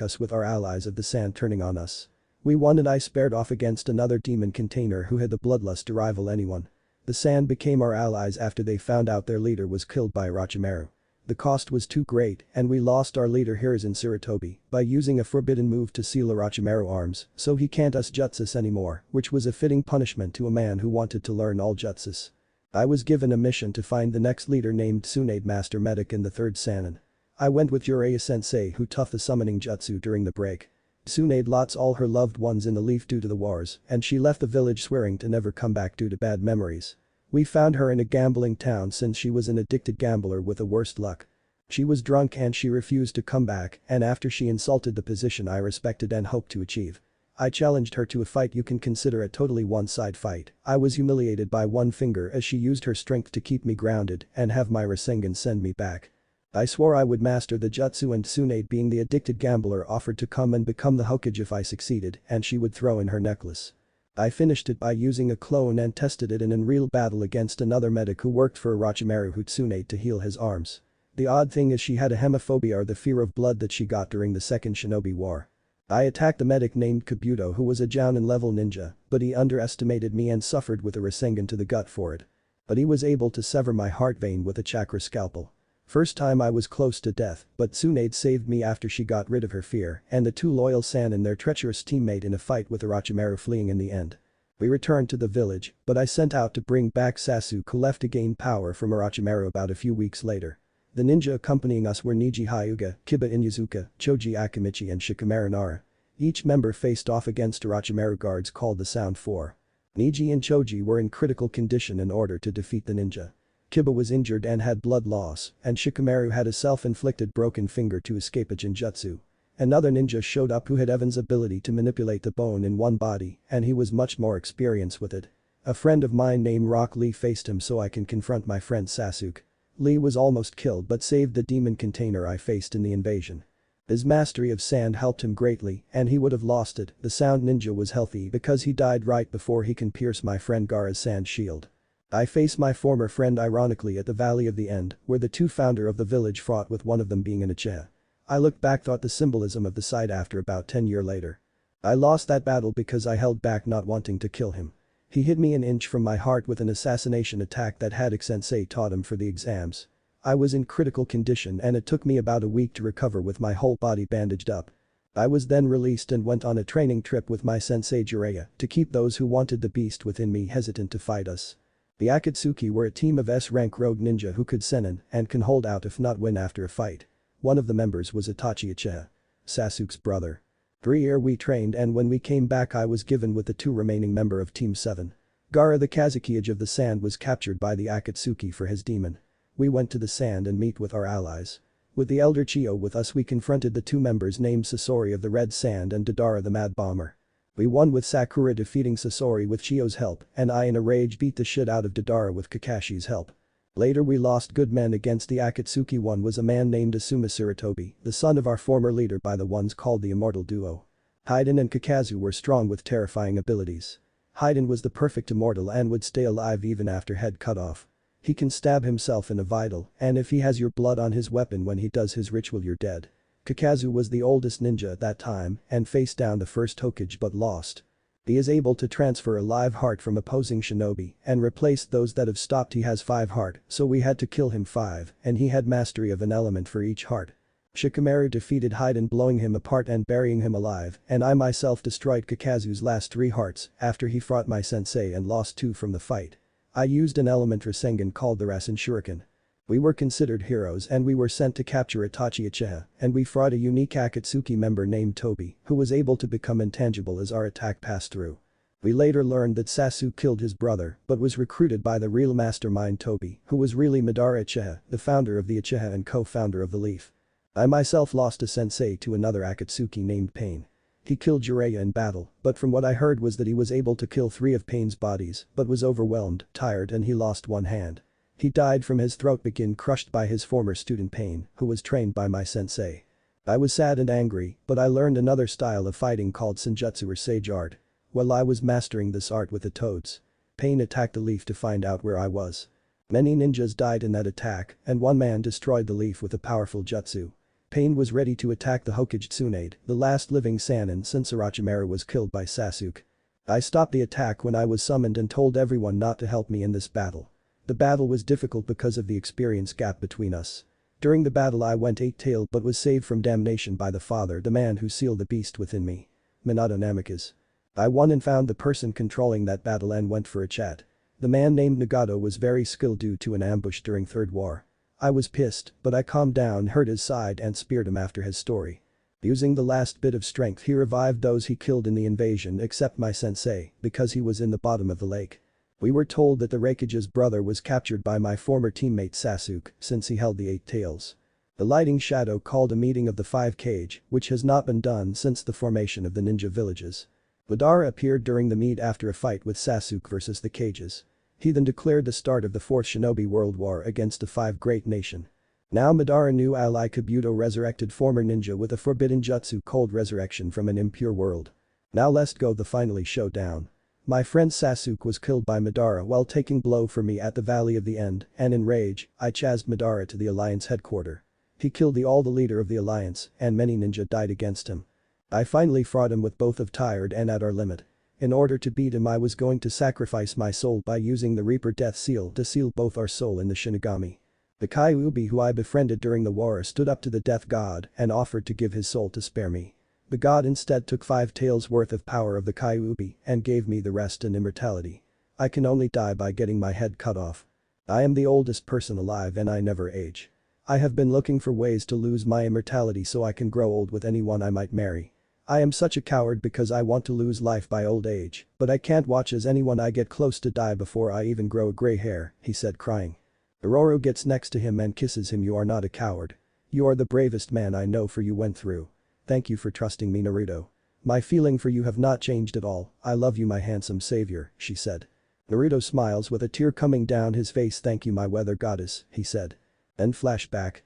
us with our allies of the sand turning on us. We won and I spared off against another demon container who had the bloodlust to rival anyone. The sand became our allies after they found out their leader was killed by Orochimaru. The cost was too great and we lost our leader Hiruzen Sarutobi by using a forbidden move to seal Orochimaru arms so he can't use jutsus anymore, which was a fitting punishment to a man who wanted to learn all jutsus. I was given a mission to find the next leader named Tsunade Master Medic in the 3rd Sannin. I went with Jiraiya sensei who taught the summoning jutsu during the break. Tsunade lost all her loved ones in the leaf due to the wars and she left the village swearing to never come back due to bad memories. We found her in a gambling town since she was an addicted gambler with the worst luck. She was drunk and she refused to come back and after she insulted the position I respected and hoped to achieve. I challenged her to a fight you can consider a totally one-side fight. I was humiliated by one finger as she used her strength to keep me grounded and have my Rasengan send me back. I swore I would master the jutsu and Tsunade being the addicted gambler offered to come and become the Hokage if I succeeded and she would throw in her necklace. I finished it by using a clone and tested it in a real battle against another medic who worked for Orochimaru Tsunade to heal his arms. The odd thing is she had a hemophobia or the fear of blood that she got during the Second Shinobi War. I attacked the medic named Kabuto who was a Jounin level ninja, but he underestimated me and suffered with a Rasengan to the gut for it. But he was able to sever my heart vein with a chakra scalpel. First time I was close to death, but Tsunade saved me after she got rid of her fear and the two loyal San and their treacherous teammate in a fight with Orochimaru fleeing in the end. We returned to the village, but I sent out to bring back Sasuke who left to gain power from Orochimaru about a few weeks later. The ninja accompanying us were Niji Hyuga, Kiba Inuzuka, Choji Akimichi and Shikamaru Nara. Each member faced off against Orochimaru guards called the Sound Four. Niji and Choji were in critical condition in order to defeat the ninja. Kiba was injured and had blood loss, and Shikamaru had a self-inflicted broken finger to escape a genjutsu. Another ninja showed up who had Evan's ability to manipulate the bone in one body, and he was much more experienced with it. A friend of mine named Rock Lee faced him so I can confront my friend Sasuke. Lee was almost killed but saved the demon container I faced in the invasion. His mastery of sand helped him greatly and he would have lost it. The sound ninja was healthy because he died right before he can pierce my friend Gaara's sand shield. I face my former friend ironically at the Valley of the End, where the two founder of the village fought with one of them being an Uchiha. I looked back thought the symbolism of the sight after about 10 years later. I lost that battle because I held back not wanting to kill him. He hit me an inch from my heart with an assassination attack that Haddock sensei taught him for the exams. I was in critical condition and it took me about a week to recover with my whole body bandaged up. I was then released and went on a training trip with my sensei Jiraiya to keep those who wanted the beast within me hesitant to fight us. The Akatsuki were a team of S-rank rogue ninja who could senin and can hold out if not win after a fight. One of the members was Itachi Uchiha, Sasuke's brother. 3 years we trained and when we came back I was given with the two remaining member of Team 7. Gaara the Kazekage of the Sand was captured by the Akatsuki for his demon. We went to the sand and meet with our allies. With the elder Chiyo with us we confronted the two members named Sasori of the Red Sand and Deidara the Mad Bomber. We won with Sakura defeating Sasori with Chiyo's help and I in a rage beat the shit out of Deidara with Kakashi's help. Later we lost good men against the Akatsuki. One was a man named Asuma Sarutobi, the son of our former leader by the ones called the Immortal Duo. Haiden and Kakazu were strong with terrifying abilities. Haiden was the perfect immortal and would stay alive even after head cut off. He can stab himself in a vital and if he has your blood on his weapon when he does his ritual you're dead. Kakazu was the oldest ninja at that time and faced down the first Hokage but lost. He is able to transfer a live heart from opposing shinobi and replace those that have stopped. He has 5 heart so we had to kill him 5 and he had mastery of an element for each heart. Shikamaru defeated Haiden blowing him apart and burying him alive and I myself destroyed Kakazu's last 3 hearts after he fought my sensei and lost 2 from the fight. I used an element Rasengan called the Rasen Shuriken. We were considered heroes and we were sent to capture Itachi Uchiha and we fought a unique Akatsuki member named Tobi who was able to become intangible as our attack passed through. We later learned that Sasuke killed his brother but was recruited by the real mastermind Tobi who was really Madara Uchiha, the founder of the Uchiha and co-founder of the Leaf. I myself lost a sensei to another Akatsuki named Pain. He killed Jiraiya in battle, but from what I heard was that he was able to kill 3 of Pain's bodies but was overwhelmed, tired and he lost one hand. He died from his throat being crushed by his former student Pain, who was trained by my sensei. I was sad and angry, but I learned another style of fighting called Senjutsu or Sage Art. While I was mastering this art with the toads. Pain attacked the leaf to find out where I was. Many ninjas died in that attack, and one man destroyed the leaf with a powerful jutsu. Pain was ready to attack the Hokage Tsunade, the last living Sannin since Orochimaru was killed by Sasuke. I stopped the attack when I was summoned and told everyone not to help me in this battle. The battle was difficult because of the experience gap between us. During the battle I went eight-tailed but was saved from damnation by the father, the man who sealed the beast within me. Minato Namikaze. I won and found the person controlling that battle and went for a chat. The man named Nagato was very skilled due to an ambush during Third War. I was pissed, but I calmed down, hurt his side and speared him after his story. Using the last bit of strength he revived those he killed in the invasion except my sensei, because he was in the bottom of the lake. We were told that the Raikage's brother was captured by my former teammate Sasuke since he held the Eight Tails. The Lighting Shadow called a meeting of the Five Kage, which has not been done since the formation of the ninja villages. Madara appeared during the meet after a fight with Sasuke versus the Kages. He then declared the start of the Fourth Shinobi World War against the Five Great Nation. Now Madara new ally Kabuto resurrected former ninja with a forbidden jutsu called resurrection from an impure world. Now let's go the finally showdown. My friend Sasuke was killed by Madara while taking blow for me at the Valley of the End, and in rage, I chased Madara to the Alliance headquarters. He killed the leader of the Alliance, and many ninja died against him. I finally fought him with both of tired and at our limit. In order to beat him I was going to sacrifice my soul by using the Reaper Death Seal to seal both our soul in the Shinigami. The Kyuubi who I befriended during the war stood up to the death god and offered to give his soul to spare me. The god instead took 5 taels worth of power of the Kyuubi and gave me the rest and immortality. I can only die by getting my head cut off. I am the oldest person alive and I never age. I have been looking for ways to lose my immortality so I can grow old with anyone I might marry. I am such a coward because I want to lose life by old age, but I can't watch as anyone I get close to die before I even grow a gray hair, he said crying. Ororu gets next to him and kisses him. You are not a coward. You are the bravest man I know, for you went through. Thank you for trusting me, Naruto. My feeling for you have not changed at all. I love you, my handsome savior, she said. Naruto smiles with a tear coming down his face. Thank you, my weather goddess, he said. Then flashback.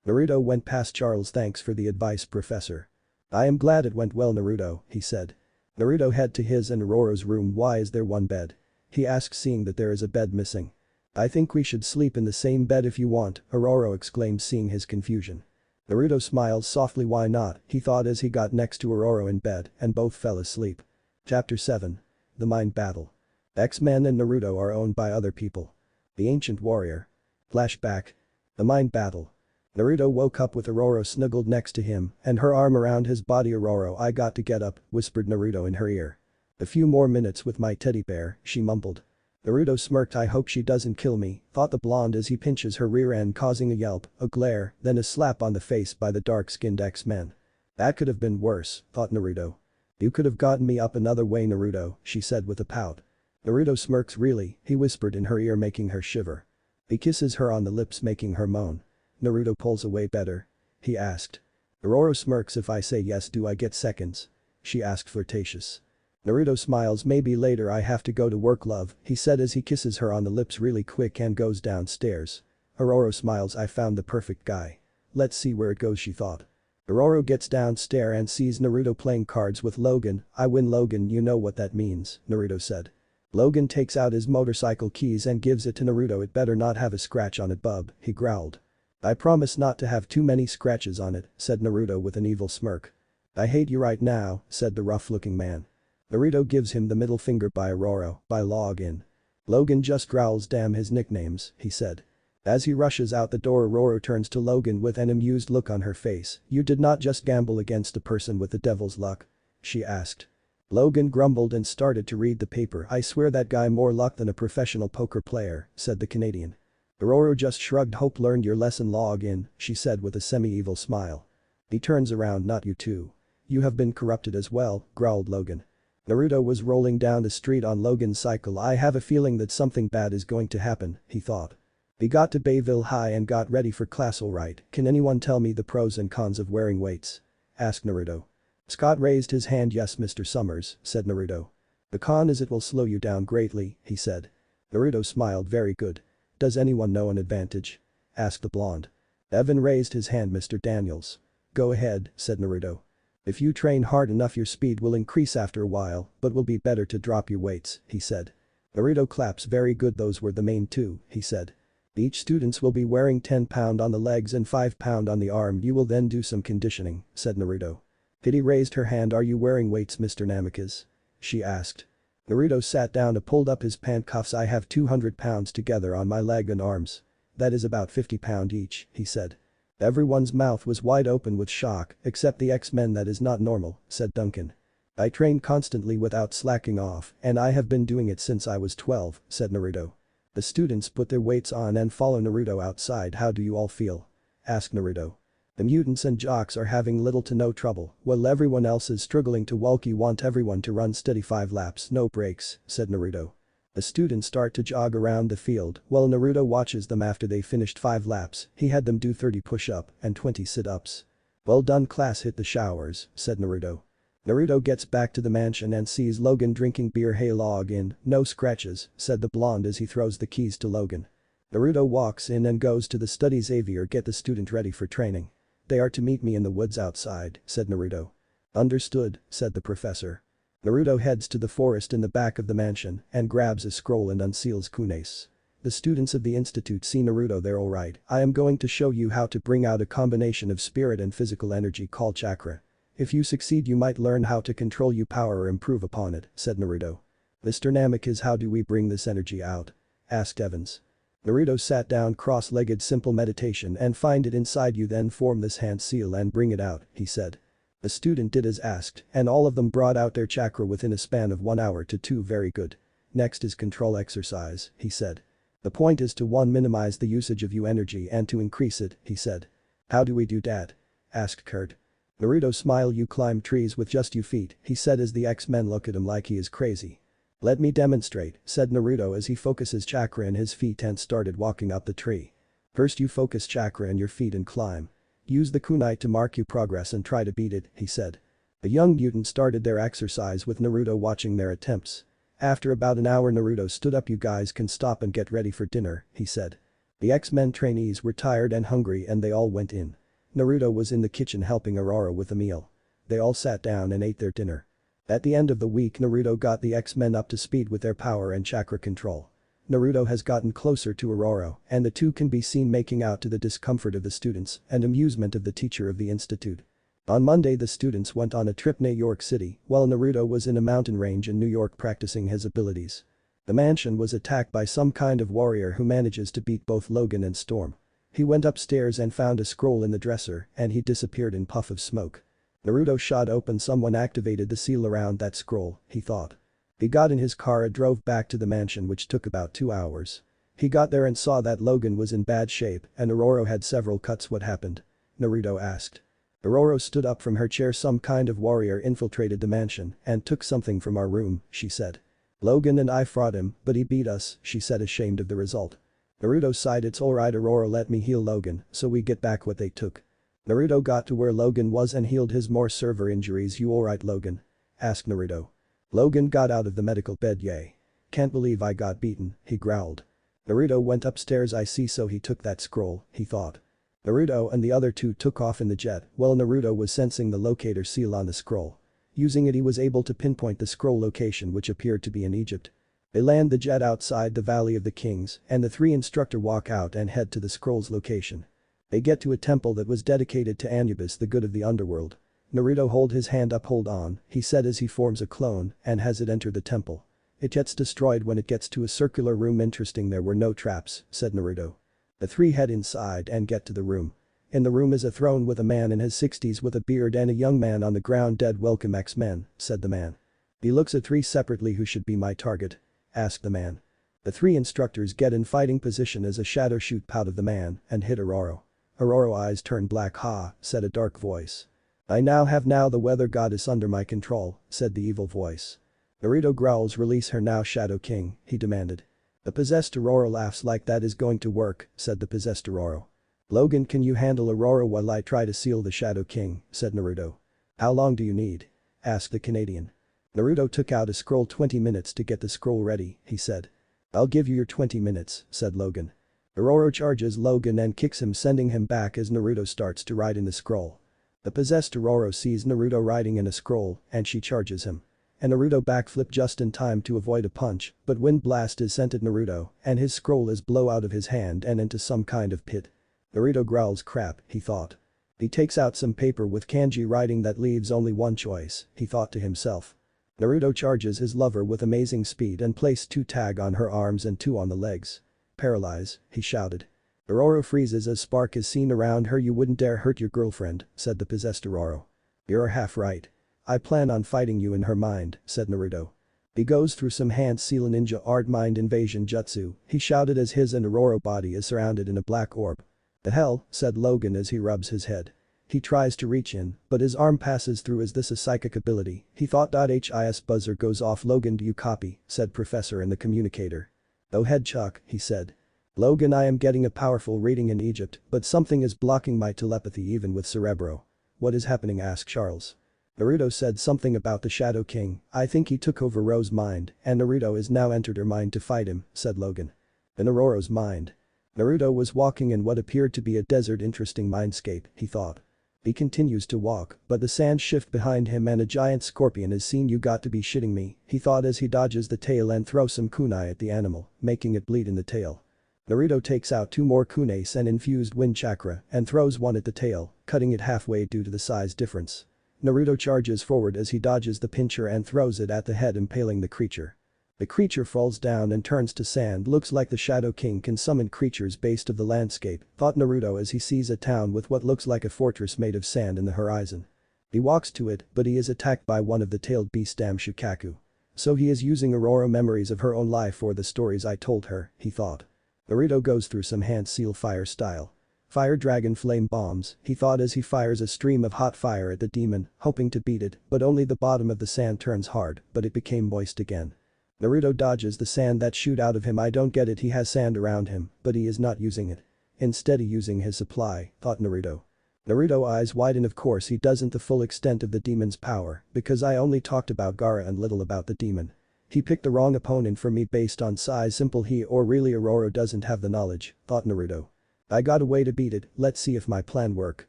Naruto went past Charles. Thanks for the advice, professor. I am glad it went well, Naruto, he said. Naruto head to his and Ororu's room. Why is there one bed? He asked, seeing that there is a bed missing. I think we should sleep in the same bed if you want, Ororu exclaimed, seeing his confusion. Naruto smiled softly. Why not, he thought as he got next to Ororu in bed and both fell asleep. Chapter 7. The Mind Battle. X-Men and Naruto are owned by other people. The Ancient Warrior. Flashback. The Mind Battle. Naruto woke up with Ororu snuggled next to him and her arm around his body. Ororu, I got to get up, whispered Naruto in her ear. A few more minutes with my teddy bear, she mumbled. Naruto smirked. I hope she doesn't kill me, thought the blonde as he pinches her rear end, causing a yelp, a glare, then a slap on the face by the dark-skinned X-Men. That could have been worse, thought Naruto. You could have gotten me up another way, Naruto, she said with a pout. Naruto smirks. Really, he whispered in her ear, making her shiver. He kisses her on the lips, making her moan. Naruto pulls away. Better? He asked. Ororu smirks. If I say yes, do I get seconds? She asked, flirtatious. Naruto smiles. Maybe later. I have to go to work, love, he said as he kisses her on the lips really quick and goes downstairs. Ororu smiles. I found the perfect guy. Let's see where it goes, she thought. Ororu gets downstairs and sees Naruto playing cards with Logan. I win, Logan. You know what that means, Naruto said. Logan takes out his motorcycle keys and gives it to Naruto. It better not have a scratch on it, bub, he growled. I promise not to have too many scratches on it, said Naruto with an evil smirk. I hate you right now, said the rough-looking man. Naruto gives him the middle finger. By Ororu, by log in. Logan just growls. Damn his nicknames, he said. As he rushes out the door, Ororu turns to Logan with an amused look on her face. You did not just gamble against a person with the devil's luck? She asked. Logan grumbled and started to read the paper. I swear that guy more luck than a professional poker player, said the Canadian. Ororu just shrugged. Hope learned your lesson, log in, she said with a semi-evil smile. He turns around. Not you too. You have been corrupted as well, growled Logan. Naruto was rolling down the street on Logan's cycle. I have a feeling that something bad is going to happen, he thought. He got to Bayville High and got ready for class. Alright, can anyone tell me the pros and cons of wearing weights? Asked Naruto. Scott raised his hand. Yes, Mr. Summers, said Naruto. The con is it will slow you down greatly, he said. Naruto smiled. Very good. Does anyone know an advantage? Asked the blonde. Evan raised his hand. Mr. Daniels. Go ahead, said Naruto. If you train hard enough your speed will increase after a while, but will be better to drop your weights, he said. Naruto claps very good, those were the main two, he said. Each students will be wearing 10 pound on the legs and 5 pound on the arm, you will then do some conditioning, said Naruto. Kitty raised her hand, are you wearing weights Mr. Namikaze? She asked. Naruto sat down and pulled up his pant cuffs, I have 200 pounds together on my leg and arms. That is about 50 pound each, he said. Everyone's mouth was wide open with shock, except the X-Men. That is not normal, said Duncan. I train constantly without slacking off, and I have been doing it since I was 12, said Naruto. The students put their weights on and follow Naruto outside. How do you all feel? Asked Naruto. The mutants and jocks are having little to no trouble, while everyone else is struggling to walk. You want everyone to run steady 5 laps, no breaks, said Naruto. The students start to jog around the field while Naruto watches them. After they finished 5 laps, he had them do 30 push-up and 20 sit-ups. Well done class, hit the showers, said Naruto. Naruto gets back to the mansion and sees Logan drinking beer. Hey log in, no scratches, said the blonde as he throws the keys to Logan. Naruto walks in and goes to the study. Xavier, get the student ready for training. They are to meet me in the woods outside, said Naruto. Understood, said the professor. Naruto heads to the forest in the back of the mansion and grabs a scroll and unseals Kunace. The students of the institute see Naruto. They're alright, I am going to show you how to bring out a combination of spirit and physical energy called chakra. If you succeed you might learn how to control your power or improve upon it, said Naruto. Mr. Namikaze, how do we bring this energy out? Asked Evans. Naruto sat down cross-legged, simple meditation and find it inside you, then form this hand seal and bring it out, he said. The student did as asked, and all of them brought out their chakra within a span of 1 hour to 2. Very good. Next is control exercise, he said. The point is to 1. Minimize the usage of your energy and to increase it, he said. How do we do that? Asked Kurt. Naruto smiled. You climb trees with just your feet, he said as the X-Men look at him like he is crazy. Let me demonstrate, said Naruto as he focuses chakra in his feet and started walking up the tree. First you focus chakra in your feet and climb. Use the kunai to mark your progress and try to beat it, he said. The young mutant started their exercise with Naruto watching their attempts. After about an hour Naruto stood up. You guys can stop and get ready for dinner, he said. The X-Men trainees were tired and hungry and they all went in. Naruto was in the kitchen helping Aurora with a meal. They all sat down and ate their dinner. At the end of the week Naruto got the X-Men up to speed with their power and chakra control. Naruto has gotten closer to Aurora and the two can be seen making out to the discomfort of the students and amusement of the teacher of the institute. On Monday the students went on a trip New York City while Naruto was in a mountain range in New York practicing his abilities. The mansion was attacked by some kind of warrior who manages to beat both Logan and Storm. He went upstairs and found a scroll in the dresser and he disappeared in puff of smoke. Naruto shot open. Someone activated the seal around that scroll, he thought. He got in his car and drove back to the mansion, which took about 2 hours. He got there and saw that Logan was in bad shape and Aurora had several cuts. What happened? Naruto asked. Aurora stood up from her chair. Some kind of warrior infiltrated the mansion and took something from our room, she said. Logan and I fought him, but he beat us, she said, ashamed of the result. Naruto sighed. It's alright Aurora, let me heal Logan so we get back what they took. Naruto got to where Logan was and healed his more severe injuries. You alright Logan? Asked Naruto. Logan got out of the medical bed. Yay. Can't believe I got beaten, he growled. Naruto went upstairs. I see, so he took that scroll, he thought. Naruto and the other two took off in the jet while Naruto was sensing the locator seal on the scroll. Using it he was able to pinpoint the scroll location, which appeared to be in Egypt. They land the jet outside the Valley of the Kings and the 3 instructors walk out and head to the scroll's location. They get to a temple that was dedicated to Anubis, the god of the underworld. Naruto hold his hand up. Hold on, he said as he forms a clone and has it enter the temple. It gets destroyed when it gets to a circular room. Interesting, there were no traps, said Naruto. The 3 head inside and get to the room. In the room is a throne with a man in his 60s with a beard and a young man on the ground dead. Welcome X-Men, said the man. He looks at 3 separately. Who should be my target? Asked the man. The 3 instructors get in fighting position as a shadow shoot out of the man and hit Aurora. Aurora's eyes turn black. Ha, said a dark voice. I now have the weather goddess under my control, said the evil voice. Naruto growls. Release her now Shadow King, he demanded. The possessed Aurora laughs. Like that is going to work, said the possessed Aurora. Logan, can you handle Aurora while I try to seal the Shadow King, said Naruto. How long do you need? Asked the Canadian. Naruto took out a scroll. 20 minutes to get the scroll ready, he said. I'll give you your 20 minutes, said Logan. Aurora charges Logan and kicks him, sending him back as Naruto starts to write in the scroll. The possessed Aurora sees Naruto riding in a scroll and she charges him. And Naruto backflip just in time to avoid a punch, but wind blast is sent at Naruto and his scroll is blow out of his hand and into some kind of pit. Naruto growls crap, he thought. He takes out some paper with kanji writing that leaves only one choice, he thought to himself. Naruto charges his lover with amazing speed and placed 2 tag on her arms and 2 on the legs. Paralyze, he shouted. Aurora freezes as spark is seen around her. You wouldn't dare hurt your girlfriend, said the possessed Aurora. You're half right. I plan on fighting you in her mind, said Naruto. He goes through some hand seal ninja art mind invasion jutsu, he shouted as his and Aurora body is surrounded in a black orb. The hell, said Logan as he rubs his head. He tries to reach in, but his arm passes through. Is this a psychic ability? He thought. His buzzer goes off. Logan, do you copy? Said Professor in the communicator. Oh head Chuck, he said. Logan, I am getting a powerful reading in Egypt, but something is blocking my telepathy even with Cerebro. What is happening? Asked Charles. Naruto said something about the Shadow King. I think he took over Ro's mind and Naruto has now entered her mind to fight him, said Logan. In Aurora's mind. Naruto was walking in what appeared to be a desert. Interesting mindscape, he thought. He continues to walk, but the sand shift behind him and a giant scorpion is seen. You got to be shitting me, he thought as he dodges the tail and throws some kunai at the animal, making it bleed in the tail. Naruto takes out 2 more kunais and infused wind chakra and throws one at the tail, cutting it halfway due to the size difference. Naruto charges forward as he dodges the pincher and throws it at the head, impaling the creature. The creature falls down and turns to sand. Looks like the Shadow King can summon creatures based of the landscape, thought Naruto as he sees a town with what looks like a fortress made of sand in the horizon. He walks to it, but he is attacked by one of the tailed beasts. Damn Shukaku. So he is using Aurora memories of her own life for the stories I told her, he thought. Naruto goes through some hand seal fire style. Fire dragon flame bombs, he thought as he fires a stream of hot fire at the demon, hoping to beat it, but only the bottom of the sand turns hard, but it became moist again. Naruto dodges the sand that shoot out of him. I don't get it. He has sand around him, but he is not using it. Instead he using his supply, thought Naruto. Naruto eyes widen. Of course he doesn't the full extent of the demon's power, because I only talked about Gaara and little about the demon. He picked the wrong opponent for me based on size. Simple. He or really Aurora doesn't have the knowledge, thought Naruto. I got a way to beat it. Let's see if my plan work,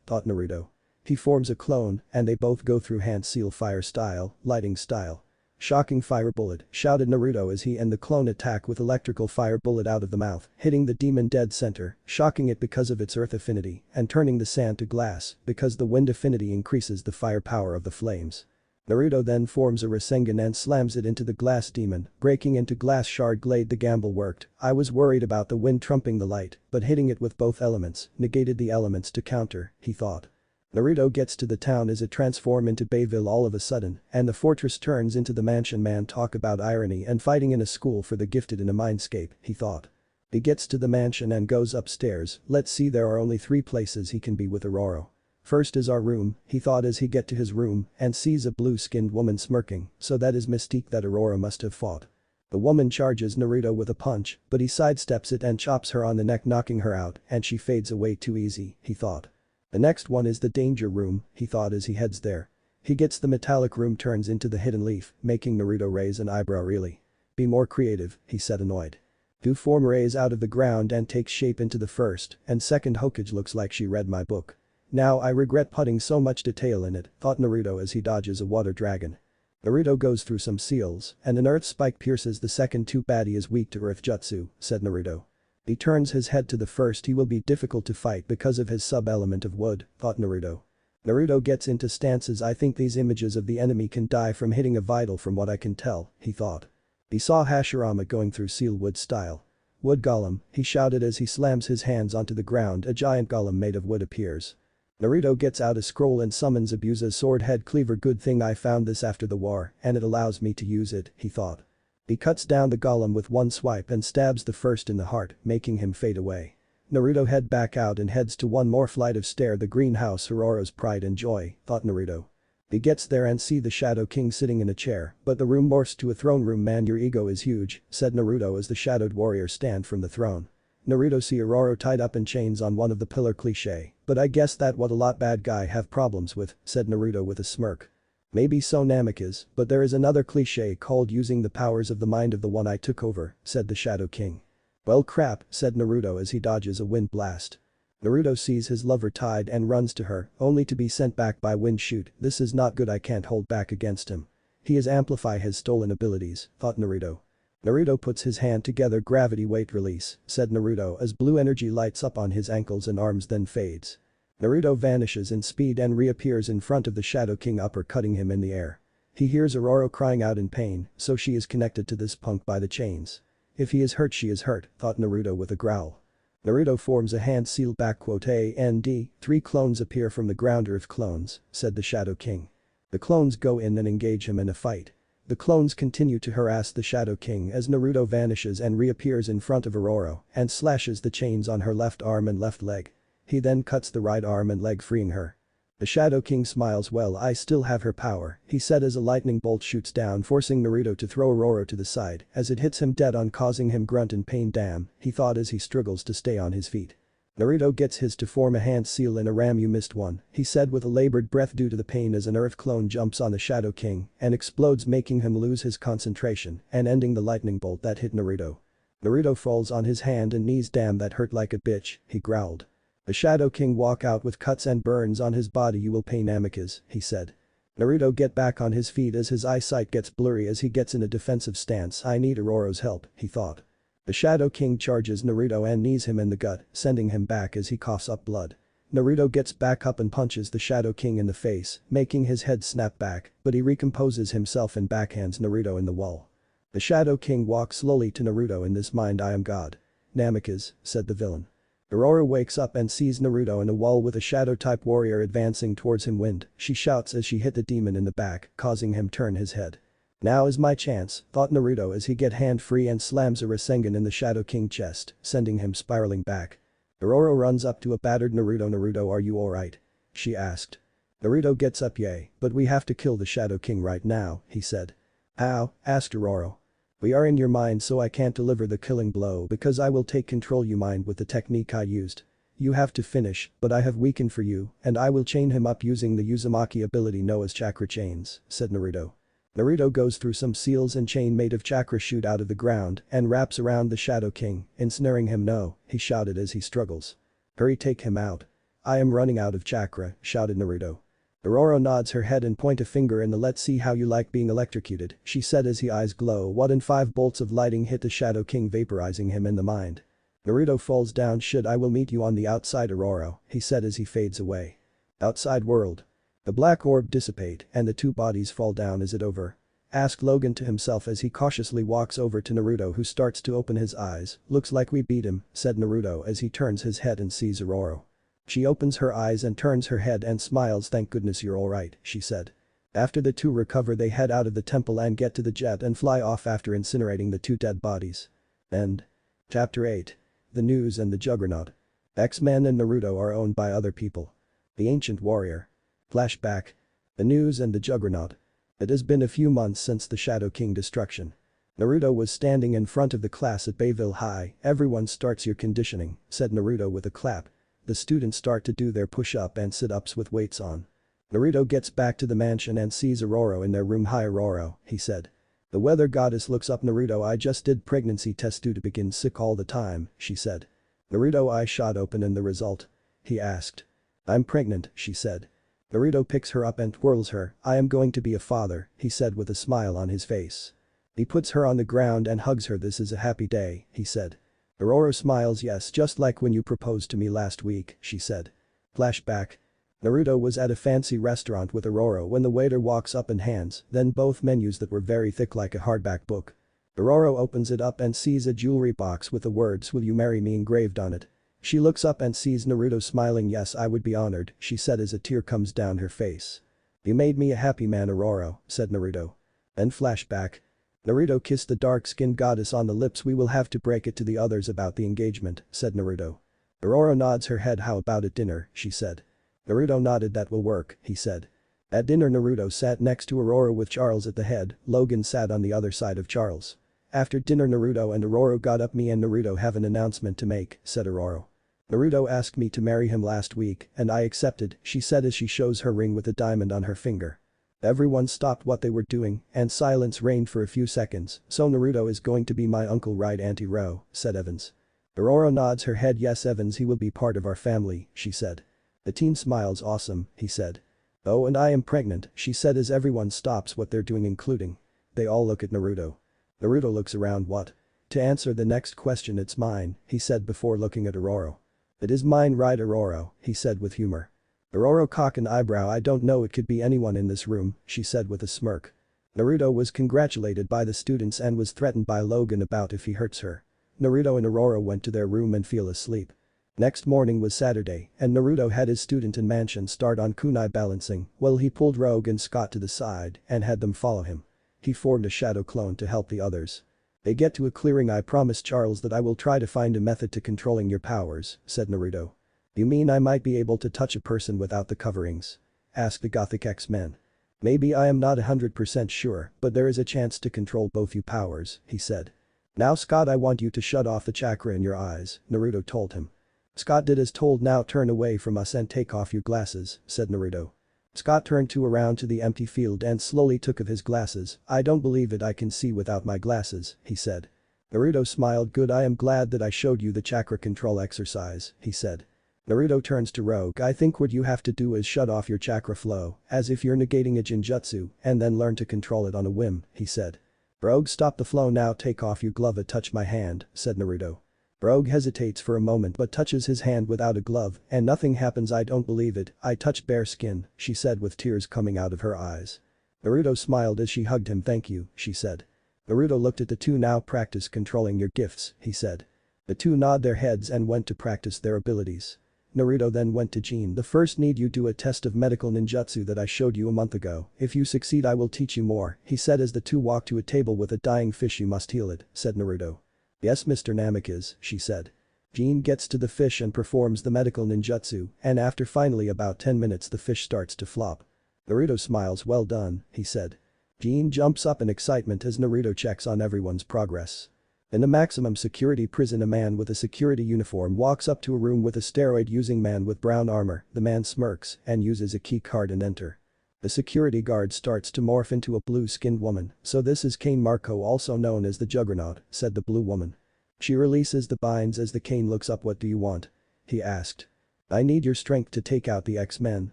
thought Naruto. He forms a clone and they both go through hand seal fire style, lighting style. Shocking fire bullet, shouted Naruto as he and the clone attack with electrical fire bullet out of the mouth, hitting the demon dead center, shocking it because of its earth affinity, and turning the sand to glass because the wind affinity increases the fire power of the flames. Naruto then forms a Rinnegan and slams it into the glass demon, breaking into glass shard glade. The gamble worked. I was worried about the wind trumping the light, but hitting it with both elements negated the elements to counter, he thought. Naruto gets to the town as it transforms into Bayville all of a sudden, and the fortress turns into the mansion. Man, talk about irony and fighting in a school for the gifted in a mindscape, he thought. He gets to the mansion and goes upstairs. Let's see, there are only 3 places he can be with Aurora. First is our room, he thought as he get to his room and sees a blue-skinned woman smirking, so that is Mystique that Aurora must have fought. The woman charges Naruto with a punch, but he sidesteps it and chops her on the neck, knocking her out, and she fades away too easy, he thought. The next one is the danger room, he thought as he heads there. He gets the metallic room turns into the hidden leaf, making Naruto raise an eyebrow. Really? Be more creative, he said annoyed. Do form raise out of the ground and takes shape into the first and second Hokage. Looks like she read my book. Now I regret putting so much detail in it, thought Naruto as he dodges a water dragon. Naruto goes through some seals and an earth spike pierces the second. Too bad he is weak to earth jutsu, said Naruto. He turns his head to the first. He will be difficult to fight because of his sub-element of wood, thought Naruto. Naruto gets into stances. I think these images of the enemy can die from hitting a vital from what I can tell, he thought. He saw Hashirama going through seal wood style. Wood golem, he shouted as he slams his hands onto the ground. A giant golem made of wood appears. Naruto gets out a scroll and summons Abusa's sword head cleaver. Good thing I found this after the war and it allows me to use it, he thought. He cuts down the golem with one swipe and stabs the first in the heart, making him fade away. Naruto head back out and heads to one more flight of stair. The greenhouse, Aurora's pride and joy, thought Naruto. He gets there and see the Shadow King sitting in a chair, but the room morphs to a throne room. Man, your ego is huge, said Naruto as the shadowed warrior stand from the throne. Naruto see Aurora tied up in chains on one of the pillar. Cliché, but I guess that what a lot bad guy have problems with, said Naruto with a smirk. Maybe so Namikaze, but there is another cliché called using the powers of the mind of the one I took over, said the Shadow King. Well crap, said Naruto as he dodges a wind blast. Naruto sees his lover tied and runs to her, only to be sent back by wind. Shoot, this is not good, I can't hold back against him. He is amplify his stolen abilities, thought Naruto. Naruto puts his hand together, gravity weight release, said Naruto as blue energy lights up on his ankles and arms then fades. Naruto vanishes in speed and reappears in front of the Shadow King, uppercutting him in the air. He hears Aurora crying out in pain, so she is connected to this punk by the chains. If he is hurt, she is hurt, thought Naruto with a growl. Naruto forms a hand seal and 3 clones appear from the ground. Earth clones, said the Shadow King. The clones go in and engage him in a fight. The clones continue to harass the Shadow King as Naruto vanishes and reappears in front of Aurora and slashes the chains on her left arm and left leg. He then cuts the right arm and leg, freeing her. The Shadow King smiles. Well, I still have her power, he said as a lightning bolt shoots down, forcing Naruto to throw Aurora to the side as it hits him dead on, causing him grunt in pain. Damn, he thought as he struggles to stay on his feet. Naruto gets his to form a hand seal in a ram. You missed one, he said with a labored breath due to the pain as an earth clone jumps on the Shadow King and explodes, making him lose his concentration and ending the lightning bolt that hit Naruto. Naruto falls on his hand and knees. Damn, that hurt like a bitch, he growled. The Shadow King walk out with cuts and burns on his body. You will pay Namikaze, he said. Naruto get back on his feet as his eyesight gets blurry as he gets in a defensive stance. I need Aurora's help, he thought. The Shadow King charges Naruto and knees him in the gut, sending him back as he coughs up blood. Naruto gets back up and punches the Shadow King in the face, making his head snap back, but he recomposes himself and backhands Naruto in the wall. The Shadow King walks slowly to Naruto. In this mind I am God. Namikaze, said the villain. Aurora wakes up and sees Naruto in a wall with a shadow-type warrior advancing towards him. Wind, she shouts as she hit the demon in the back, causing him turn his head. Now is my chance, thought Naruto as he get hand free and slams a Rinnegan in the Shadow King chest, sending him spiraling back. Aurora runs up to a battered Naruto. Naruto, are you alright? She asked. Naruto gets up. Yay, but we have to kill the Shadow King right now, he said. How? Asked Aurora. We are in your mind, so I can't deliver the killing blow because I will take control you mind with the technique I used. You have to finish, but I have weakened for you and I will chain him up using the Uzumaki ability known as chakra chains, said Naruto. Naruto goes through some seals and chain made of chakra shoot out of the ground and wraps around the Shadow King, ensnaring him. No, he shouted as he struggles. Hurry, take him out. I am running out of chakra, shouted Naruto. Aurora nods her head and point a finger in the let's see how you like being electrocuted, she said as his eyes glow. What in 5 bolts of lighting hit the Shadow King, vaporizing him in the mind. Naruto falls down. Should I will meet you on the outside, Aurora, he said as he fades away. Outside world. The black orb dissipate and the 2 bodies fall down. Is it over? Asked Logan to himself as he cautiously walks over to Naruto, who starts to open his eyes. Looks like we beat him, said Naruto as he turns his head and sees Aurora. She opens her eyes and turns her head and smiles. Thank goodness you're alright, she said. After the 2 recover, they head out of the temple and get to the jet and fly off after incinerating the 2 dead bodies. End. Chapter 8. The News and the Juggernaut. X-Men and Naruto are owned by other people. The Ancient Warrior. Flashback. The News and the Juggernaut. It has been a few months since the Shadow King destruction. Naruto was standing in front of the class at Bayville High. Everyone starts your conditioning, said Naruto with a clap. The students start to do their push-up and sit-ups with weights on. Naruto gets back to the mansion and sees Aurora in their room. Hi Aurora, he said. The weather goddess looks up. Naruto, I just did pregnancy test due to begin sick all the time, she said. Naruto eye shot open. And the result? He asked. I'm pregnant, she said. Naruto picks her up and twirls her. I am going to be a father, he said with a smile on his face. He puts her on the ground and hugs her. This is a happy day, he said. Aurora smiles. Yes, just like when you proposed to me last week, she said. Flashback. Naruto was at a fancy restaurant with Aurora when the waiter walks up and hands then both menus that were very thick like a hardback book. Aurora opens it up and sees a jewelry box with the words "Will you marry me" engraved on it. She looks up and sees Naruto smiling. Yes, I would be honored, she said as a tear comes down her face. You made me a happy man, Aurora, said Naruto. Then flashback. Naruto kissed the dark-skinned goddess on the lips. We will have to break it to the others about the engagement, said Naruto. Aurora nods her head. How about at dinner, she said. Naruto nodded. That will work, he said. At dinner Naruto sat next to Aurora with Charles at the head. Logan sat on the other side of Charles. After dinner Naruto and Aurora got up. Me and Naruto have an announcement to make, said Aurora. Naruto asked me to marry him last week and I accepted, she said as she shows her ring with a diamond on her finger. Everyone stopped what they were doing and silence reigned for a few seconds. So Naruto is going to be my uncle, right, Auntie Ro, said Evans. Aurora nods her head. Yes Evans, he will be part of our family, she said. The teen smiles. Awesome, he said. Oh, and I am pregnant, she said as everyone stops what they're doing including. They all look at Naruto. Naruto looks around. What? To answer the next question, it's mine, he said before looking at Aurora. It is mine, right Aurora, he said with humor. Aurora cocked an eyebrow. I don't know, it could be anyone in this room, she said with a smirk. Naruto was congratulated by the students and was threatened by Logan about if he hurts her. Naruto and Aurora went to their room and fell asleep. Next morning was Saturday, and Naruto had his student in mansion start on kunai balancing while he pulled Rogue and Scott to the side and had them follow him. He formed a shadow clone to help the others. They get to a clearing. I promise Charles that I will try to find a method to controlling your powers, said Naruto. You mean I might be able to touch a person without the coverings? Asked the Gothic X-Men. Maybe, I am not 100% sure, but there is a chance to control both you powers, he said. Now Scott, I want you to shut off the chakra in your eyes, Naruto told him. Scott did as told. Now turn away from us and take off your glasses, said Naruto. Scott turned around to the empty field and slowly took off his glasses. I don't believe it, I can see without my glasses, he said. Naruto smiled. Good, I am glad that I showed you the chakra control exercise, he said. Naruto turns to Rogue. I think what you have to do is shut off your chakra flow, as if you're negating a genjutsu, and then learn to control it on a whim, he said. Rogue, stop the flow now, take off your glove. Touch my hand, said Naruto. Rogue hesitates for a moment but touches his hand without a glove and nothing happens. I don't believe it, I touched bare skin, she said with tears coming out of her eyes. Naruto smiled as she hugged him. Thank you, she said. Naruto looked at the two. Now practice controlling your gifts, he said. The two nod their heads and went to practice their abilities. Naruto then went to Jean. The first need you do a test of medical ninjutsu that I showed you a month ago. If you succeed I will teach you more, he said as the two walked to a table with a dying fish. You must heal it, said Naruto. Yes Mr. Namikaze, she said. Jean gets to the fish and performs the medical ninjutsu, and after finally about 10 minutes the fish starts to flop. Naruto smiles. Well done, he said. Jean jumps up in excitement as Naruto checks on everyone's progress. In a maximum security prison, a man with a security uniform walks up to a room with a steroid-using man with brown armor. The man smirks and uses a key card and enter. The security guard starts to morph into a blue-skinned woman. So this is Kane Marco, also known as the Juggernaut, said the blue woman. She releases the binds as the Kane looks up. What do you want? He asked. I need your strength to take out the X-Men,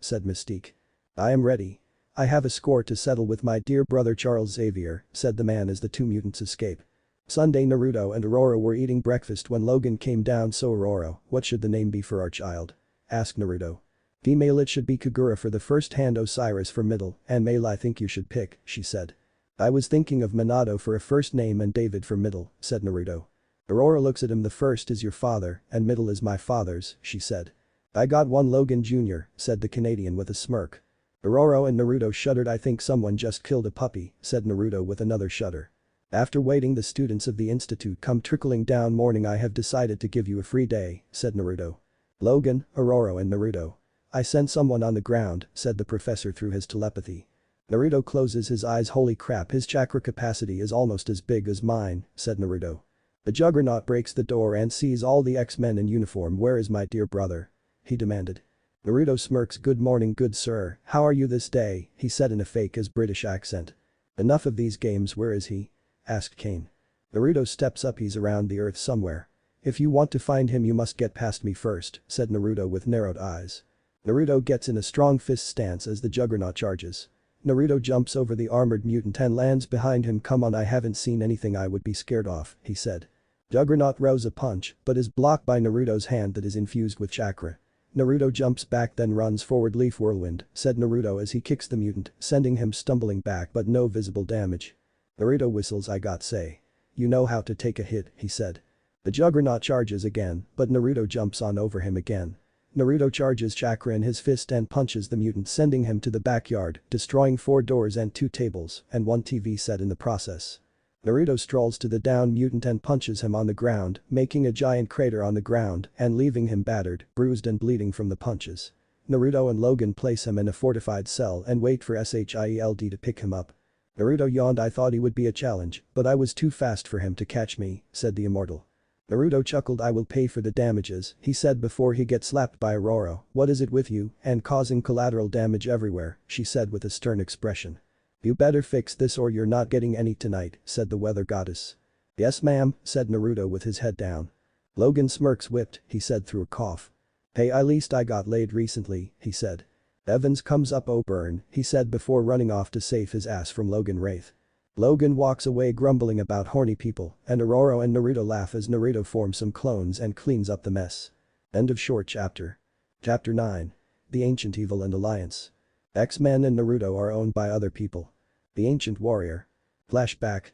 said Mystique. I am ready. I have a score to settle with my dear brother Charles Xavier, said the man as the two mutants escape. Sunday, Naruto and Aurora were eating breakfast when Logan came down. So Aurora, what should the name be for our child? Asked Naruto. Female, it should be Kagura for the first hand, Osiris for middle, and male I think you should pick, she said. I was thinking of Minato for a first name and David for middle, said Naruto. Aurora looks at him. The first is your father and middle is my father's, she said. I got one, Logan Jr., said the Canadian with a smirk. Aurora and Naruto shuddered. I think someone just killed a puppy, said Naruto with another shudder. After waiting, the students of the institute come trickling down. Morning, I have decided to give you a free day, said Naruto. Logan, Aurora and Naruto. I sent someone on the ground, said the professor through his telepathy. Naruto closes his eyes. Holy crap, his chakra capacity is almost as big as mine, said Naruto. The Juggernaut breaks the door and sees all the X-Men in uniform. Where is my dear brother? He demanded. Naruto smirks. Good morning, good sir, how are you this day? He said in a fake as British accent. Enough of these games. Where is he? Asked Kane. Naruto steps up. He's around the earth somewhere. If you want to find him you must get past me first, said Naruto with narrowed eyes. Naruto gets in a strong fist stance as the Juggernaut charges. Naruto jumps over the armored mutant and lands behind him. Come on, I haven't seen anything I would be scared of, he said. Juggernaut rows a punch but is blocked by Naruto's hand that is infused with chakra. Naruto jumps back then runs forward. Leaf whirlwind, said Naruto as he kicks the mutant, sending him stumbling back but no visible damage. Naruto whistles. I got say. You know how to take a hit, he said. The Juggernaut charges again, but Naruto jumps on over him again. Naruto charges chakra in his fist and punches the mutant, sending him to the backyard, destroying 4 doors and 2 tables and 1 TV set in the process. Naruto strolls to the downed mutant and punches him on the ground, making a giant crater on the ground and leaving him battered, bruised and bleeding from the punches. Naruto and Logan place him in a fortified cell and wait for Shield to pick him up. Naruto yawned. I thought he would be a challenge, but I was too fast for him to catch me, said the immortal. Naruto chuckled. I will pay for the damages, he said before he gets slapped by Aurora. What is it with you and causing collateral damage everywhere, she said with a stern expression. You better fix this or you're not getting any tonight, said the weather goddess. Yes ma'am, said Naruto with his head down. Logan smirks whipped, he said through a cough. Hey, at least I got laid recently, he said. Evans comes up. Oh burn, he said before running off to save his ass from Logan Wraith. Logan walks away grumbling about horny people, and Aurora and Naruto laugh as Naruto forms some clones and cleans up the mess. End of short chapter. Chapter 9. The Ancient Evil and Alliance. X-Men and Naruto are owned by other people. The Ancient Warrior. Flashback.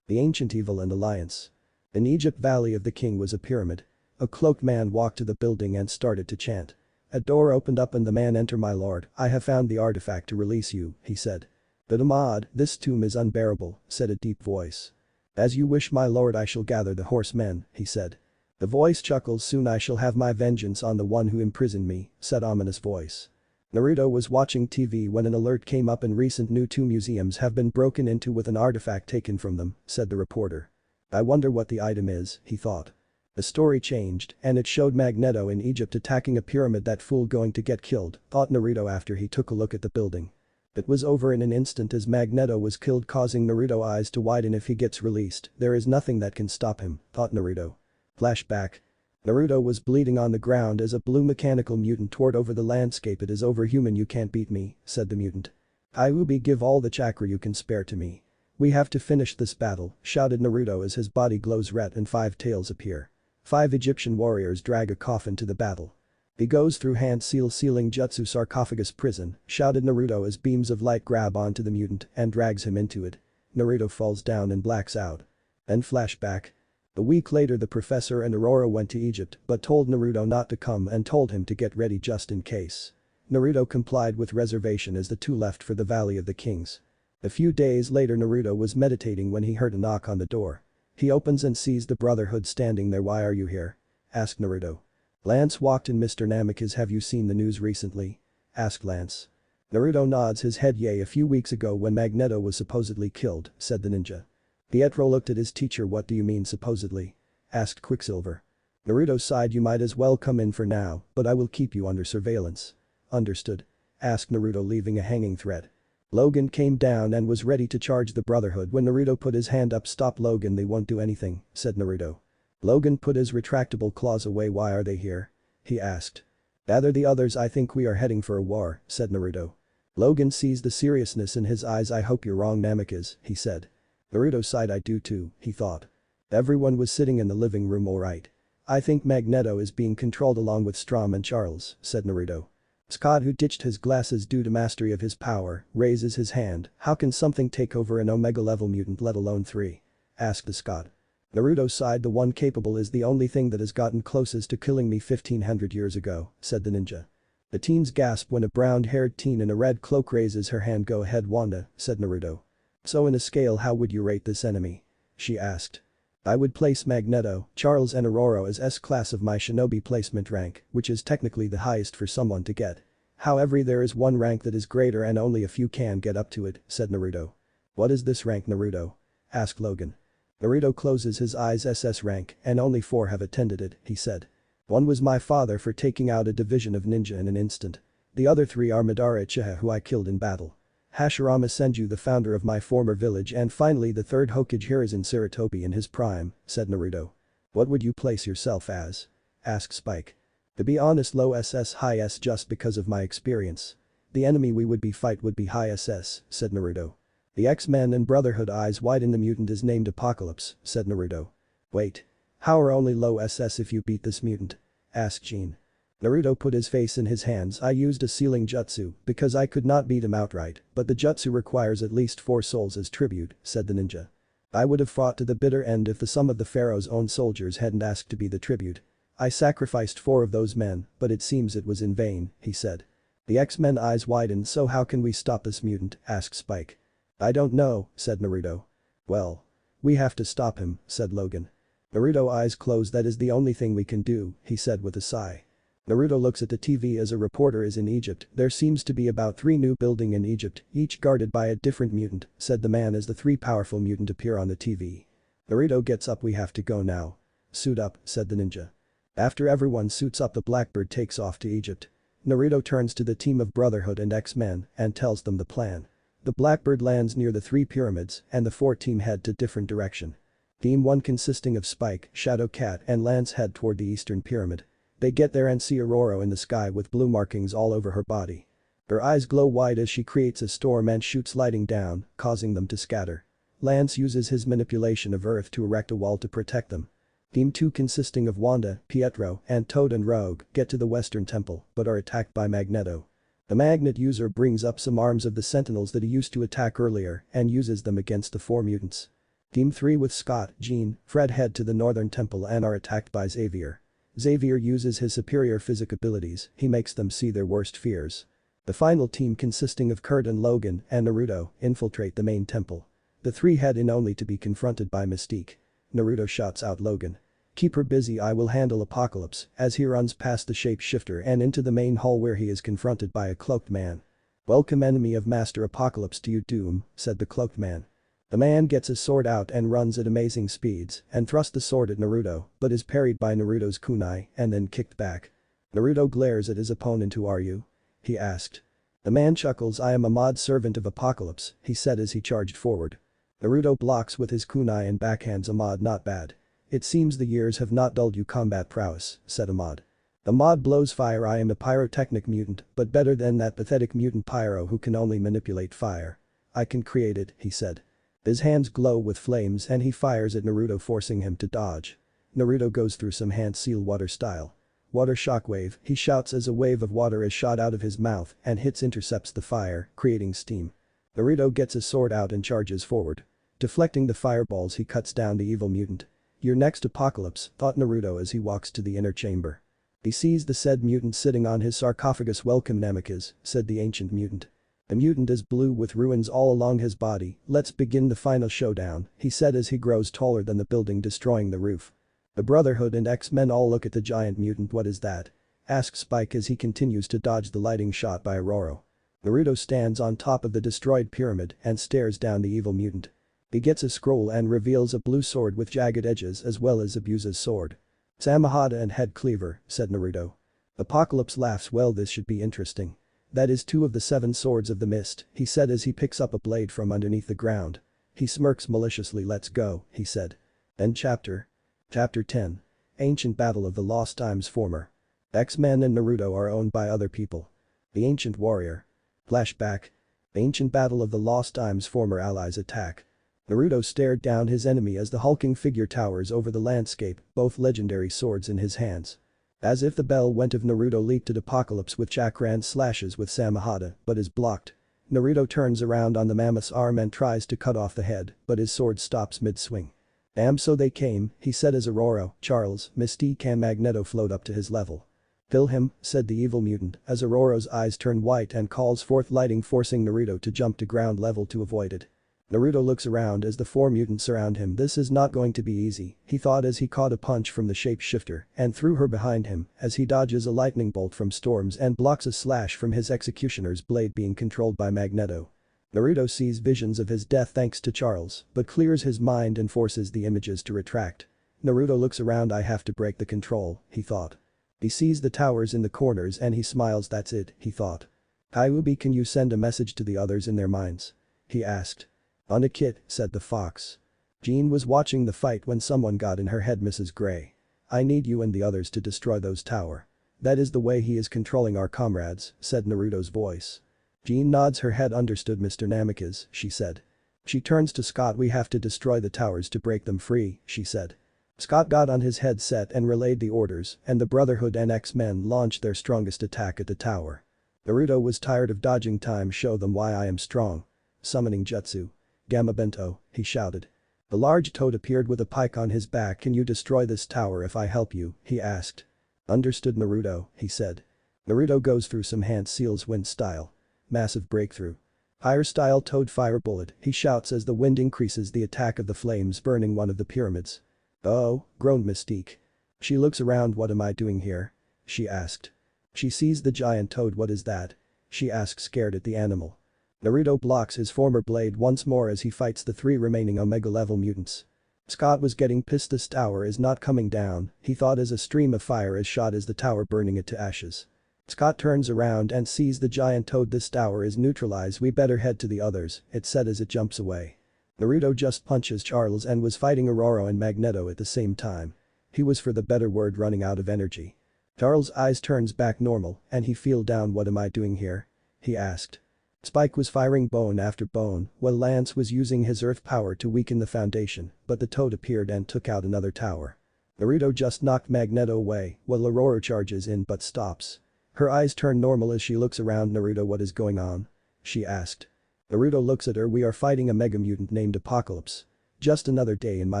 The Ancient Evil and Alliance. In Egypt, Valley of the King was a pyramid. A cloaked man walked to the building and started to chant. A door opened up and the man entered. My lord, I have found the artifact to release you, he said. But Ahmad, this tomb is unbearable, said a deep voice. As you wish my lord, I shall gather the horsemen, he said. The voice chuckles. Soon I shall have my vengeance on the one who imprisoned me, said ominous voice. Naruto was watching TV when an alert came up. In recent new 2 museums have been broken into with an artifact taken from them, said the reporter. I wonder what the item is, he thought. The story changed and it showed Magneto in Egypt attacking a pyramid. That fool going to get killed, thought Naruto after he took a look at the building. It was over in an instant as Magneto was killed, causing Naruto eyes to widen. If he gets released, there is nothing that can stop him, thought Naruto. Flashback. Naruto was bleeding on the ground as a blue mechanical mutant toured over the landscape. It is over, human, you can't beat me, said the mutant. Iubi, give all the chakra you can spare to me. We have to finish this battle, shouted Naruto as his body glows red and 5 tails appear. 5 Egyptian warriors drag a coffin to the battle. He goes through hand sealing jutsu sarcophagus prison, shouted Naruto as beams of light grab onto the mutant and drags him into it. Naruto falls down and blacks out. Then flashback. A week later the professor and Aurora went to Egypt but told Naruto not to come and told him to get ready just in case. Naruto complied with reservation as the two left for the Valley of the Kings. A few days later Naruto was meditating when he heard a knock on the door. He opens and sees the Brotherhood standing there. Why are you here? Asked Naruto. Lance walked in. Mr. Namikaze, have you seen the news recently? Asked Lance. Naruto nods his head. Yay, a few weeks ago when Magneto was supposedly killed, said the ninja. Pietro looked at his teacher. What do you mean supposedly? Asked Quicksilver. Naruto sighed. You might as well come in for now, but I will keep you under surveillance. Understood? Asked Naruto, leaving a hanging threat. Logan came down and was ready to charge the Brotherhood when Naruto put his hand up. Stop, Logan, they won't do anything, said Naruto. Logan put his retractable claws away. Why are they here? He asked. Gather the others, I think we are heading for a war, said Naruto. Logan sees the seriousness in his eyes. I hope you're wrong, Namikaze, he said. Naruto sighed. I do too, he thought. Everyone was sitting in the living room. Alright. I think Magneto is being controlled along with Strom and Charles, said Naruto. Scott, who ditched his glasses due to mastery of his power, raises his hand. How can something take over an Omega level mutant, let alone 3? Asked the Scott. Naruto sighed. The one capable is the only thing that has gotten closest to killing me 1500 years ago, said the ninja. The teens gasp when a brown-haired teen in a red cloak raises her hand. Go ahead, Wanda, said Naruto. So in a scale, how would you rate this enemy? She asked. I would place Magneto, Charles and Aurora as S-class of my shinobi placement rank, which is technically the highest for someone to get. However, there is one rank that is greater and only a few can get up to it, said Naruto. What is this rank, Naruto? Asked Logan. Naruto closes his eyes. SS rank and only 4 have attended it, he said. One was my father for taking out a division of ninja in an instant. The other 3 are Madara Uchiha, who I killed in battle. Hashirama Senju, the founder of my former village, and finally the 3rd Hokage Hiruzen Sarutobi in his prime, said Naruto. What would you place yourself as? Asked Spike. To be honest, low SS, high S, just because of my experience. The enemy we would be fight would be high SS, said Naruto. The X-Men and Brotherhood eyes widen. The mutant is named Apocalypse, said Naruto. Wait. How are only low SS if you beat this mutant? Asked Jean. Naruto put his face in his hands. I used a sealing jutsu because I could not beat him outright, but the jutsu requires at least 4 souls as tribute, said the ninja. I would have fought to the bitter end if some of the pharaoh's own soldiers hadn't asked to be the tribute. I sacrificed 4 of those men, but it seems it was in vain, he said. The X-Men eyes widened. So how can we stop this mutant? Asked Spike. I don't know, said Naruto. Well. We have to stop him, said Logan. Naruto eyes closed. That is the only thing we can do, he said with a sigh. Naruto looks at the TV as a reporter is in Egypt. There seems to be about 3 new buildings in Egypt, each guarded by a different mutant, said the man as the 3 powerful mutant appear on the TV. Naruto gets up. We have to go now. Suit up, said the ninja. After everyone suits up, the Blackbird takes off to Egypt. Naruto turns to the team of Brotherhood and X-Men and tells them the plan. The Blackbird lands near the 3 pyramids and the 4 team head to different direction. Team 1 consisting of Spike, Shadow Cat and Lance head toward the eastern pyramid. They get there and see Aurora in the sky with blue markings all over her body. Her eyes glow white as she creates a storm and shoots lightning down, causing them to scatter. Lance uses his manipulation of Earth to erect a wall to protect them. Team 2 consisting of Wanda, Pietro, and Toad and Rogue get to the western temple but are attacked by Magneto. The magnet user brings up some arms of the Sentinels that he used to attack earlier and uses them against the 4 mutants. Team 3 with Scott, Jean, Fred head to the northern temple and are attacked by Xavier. Xavier uses his superior physic abilities, he makes them see their worst fears. The final team consisting of Kurt and Logan and Naruto infiltrate the main temple. The 3 head in only to be confronted by Mystique. Naruto shouts out Logan. "Keep her busy, I will handle Apocalypse," as he runs past the shapeshifter and into the main hall where he is confronted by a cloaked man. "Welcome enemy of Master Apocalypse to you Doom," said the cloaked man. The man gets his sword out and runs at amazing speeds and thrusts the sword at Naruto but is parried by Naruto's kunai and then kicked back. Naruto glares at his opponent. "Who are you?" he asked. The man chuckles. "I am a mod servant of Apocalypse," he said as he charged forward. Naruto blocks with his kunai and backhands Ahmad. "Not bad. It seems the years have not dulled you combat prowess," said Ahmad. The mod blows fire. "I am a pyrotechnic mutant, but better than that pathetic mutant Pyro who can only manipulate fire. I can create it," he said. His hands glow with flames and he fires at Naruto forcing him to dodge. Naruto goes through some hand seal water style. "Water shockwave," he shouts as a wave of water is shot out of his mouth and intercepts the fire, creating steam. Naruto gets his sword out and charges forward. Deflecting the fireballs he cuts down the evil mutant. "You're next Apocalypse," thought Naruto as he walks to the inner chamber. He sees the said mutant sitting on his sarcophagus. "Welcome Namikaze," said the ancient mutant. The mutant is blue with ruins all along his body. "Let's begin the final showdown," he said as he grows taller than the building destroying the roof. The Brotherhood and X-Men all look at the giant mutant. "What is that?" asks Spike as he continues to dodge the lightning shot by Aurora. Naruto stands on top of the destroyed pyramid and stares down the evil mutant. He gets a scroll and reveals a blue sword with jagged edges as well as Abusa's sword. "Samahada and Head Cleaver," said Naruto. Apocalypse laughs. "Well, this should be interesting. That is 2 of the 7 swords of the mist," he said as he picks up a blade from underneath the ground. He smirks maliciously. "Let's go," he said. End chapter. Chapter 10. Ancient Battle of the Lost Times Former. X-Men and Naruto are owned by other people. The Ancient Warrior. Flashback. Ancient Battle of the Lost Times Former allies attack. Naruto stared down his enemy as the hulking figure towers over the landscape, both legendary swords in his hands. As if the bell went of Naruto leaped at Apocalypse with chakra slashes with Samahada, but is blocked. Naruto turns around on the mammoth's arm and tries to cut off the head, but his sword stops mid-swing. "Damn, so they came," he said as Aurora, Charles, Mystique and Magneto float up to his level. "Kill him," said the evil mutant as Aurora's eyes turn white and calls forth lighting forcing Naruto to jump to ground level to avoid it. Naruto looks around as the 4 mutants surround him. "This is not going to be easy," he thought as he caught a punch from the shapeshifter and threw her behind him as he dodges a lightning bolt from Storms and blocks a slash from his executioner's blade being controlled by Magneto. Naruto sees visions of his death thanks to Charles, but clears his mind and forces the images to retract. Naruto looks around. "I have to break the control," he thought. He sees the towers in the corners and he smiles. "That's it," he thought. "Kyuubi, can you send a message to the others in their minds?" he asked. "On a kit," said the fox. Jean was watching the fight when someone got in her head. "Mrs. Gray. I need you and the others to destroy those tower. That is the way he is controlling our comrades," said Naruto's voice. Jean nods her head. "Understood, Mr. Namikaze," she said. She turns to Scott. "We have to destroy the towers to break them free," she said. Scott got on his headset and relayed the orders and the Brotherhood and X-Men launched their strongest attack at the tower. Naruto was tired of dodging. "Time, show them why I am strong." Summoning Jutsu. "Gamma Bento," he shouted. The large toad appeared with a pike on his back. "Can you destroy this tower if I help you?" he asked. "Understood, Naruto," he said. Naruto goes through some hand seals wind style. Massive breakthrough. Higher style toad fire bullet, he shouts as the wind increases the attack of the flames burning one of the pyramids. "Oh," groaned Mystique. She looks around. "What am I doing here?" she asked. She sees the giant toad. "What is that?" she asks scared at the animal. Naruto blocks his former blade once more as he fights the 3 remaining Omega-level mutants. Scott was getting pissed. "This tower is not coming down," he thought as a stream of fire is shot as the tower burning it to ashes. Scott turns around and sees the giant toad. "This tower is neutralized. We better head to the others," it said as it jumps away. Naruto just punches Charles and was fighting Aurora and Magneto at the same time. He was, for the better word, running out of energy. Charles' eyes turns back normal and he feel down. What am I doing here? He asked. Spike was firing bone after bone while Lance was using his earth power to weaken the foundation, but the toad appeared and took out another tower. Naruto just knocked Magneto away while Aurora charges in but stops. Her eyes turn normal as she looks around. Naruto, what is going on? She asked. Naruto looks at her. We are fighting a mega mutant named Apocalypse. Just another day in my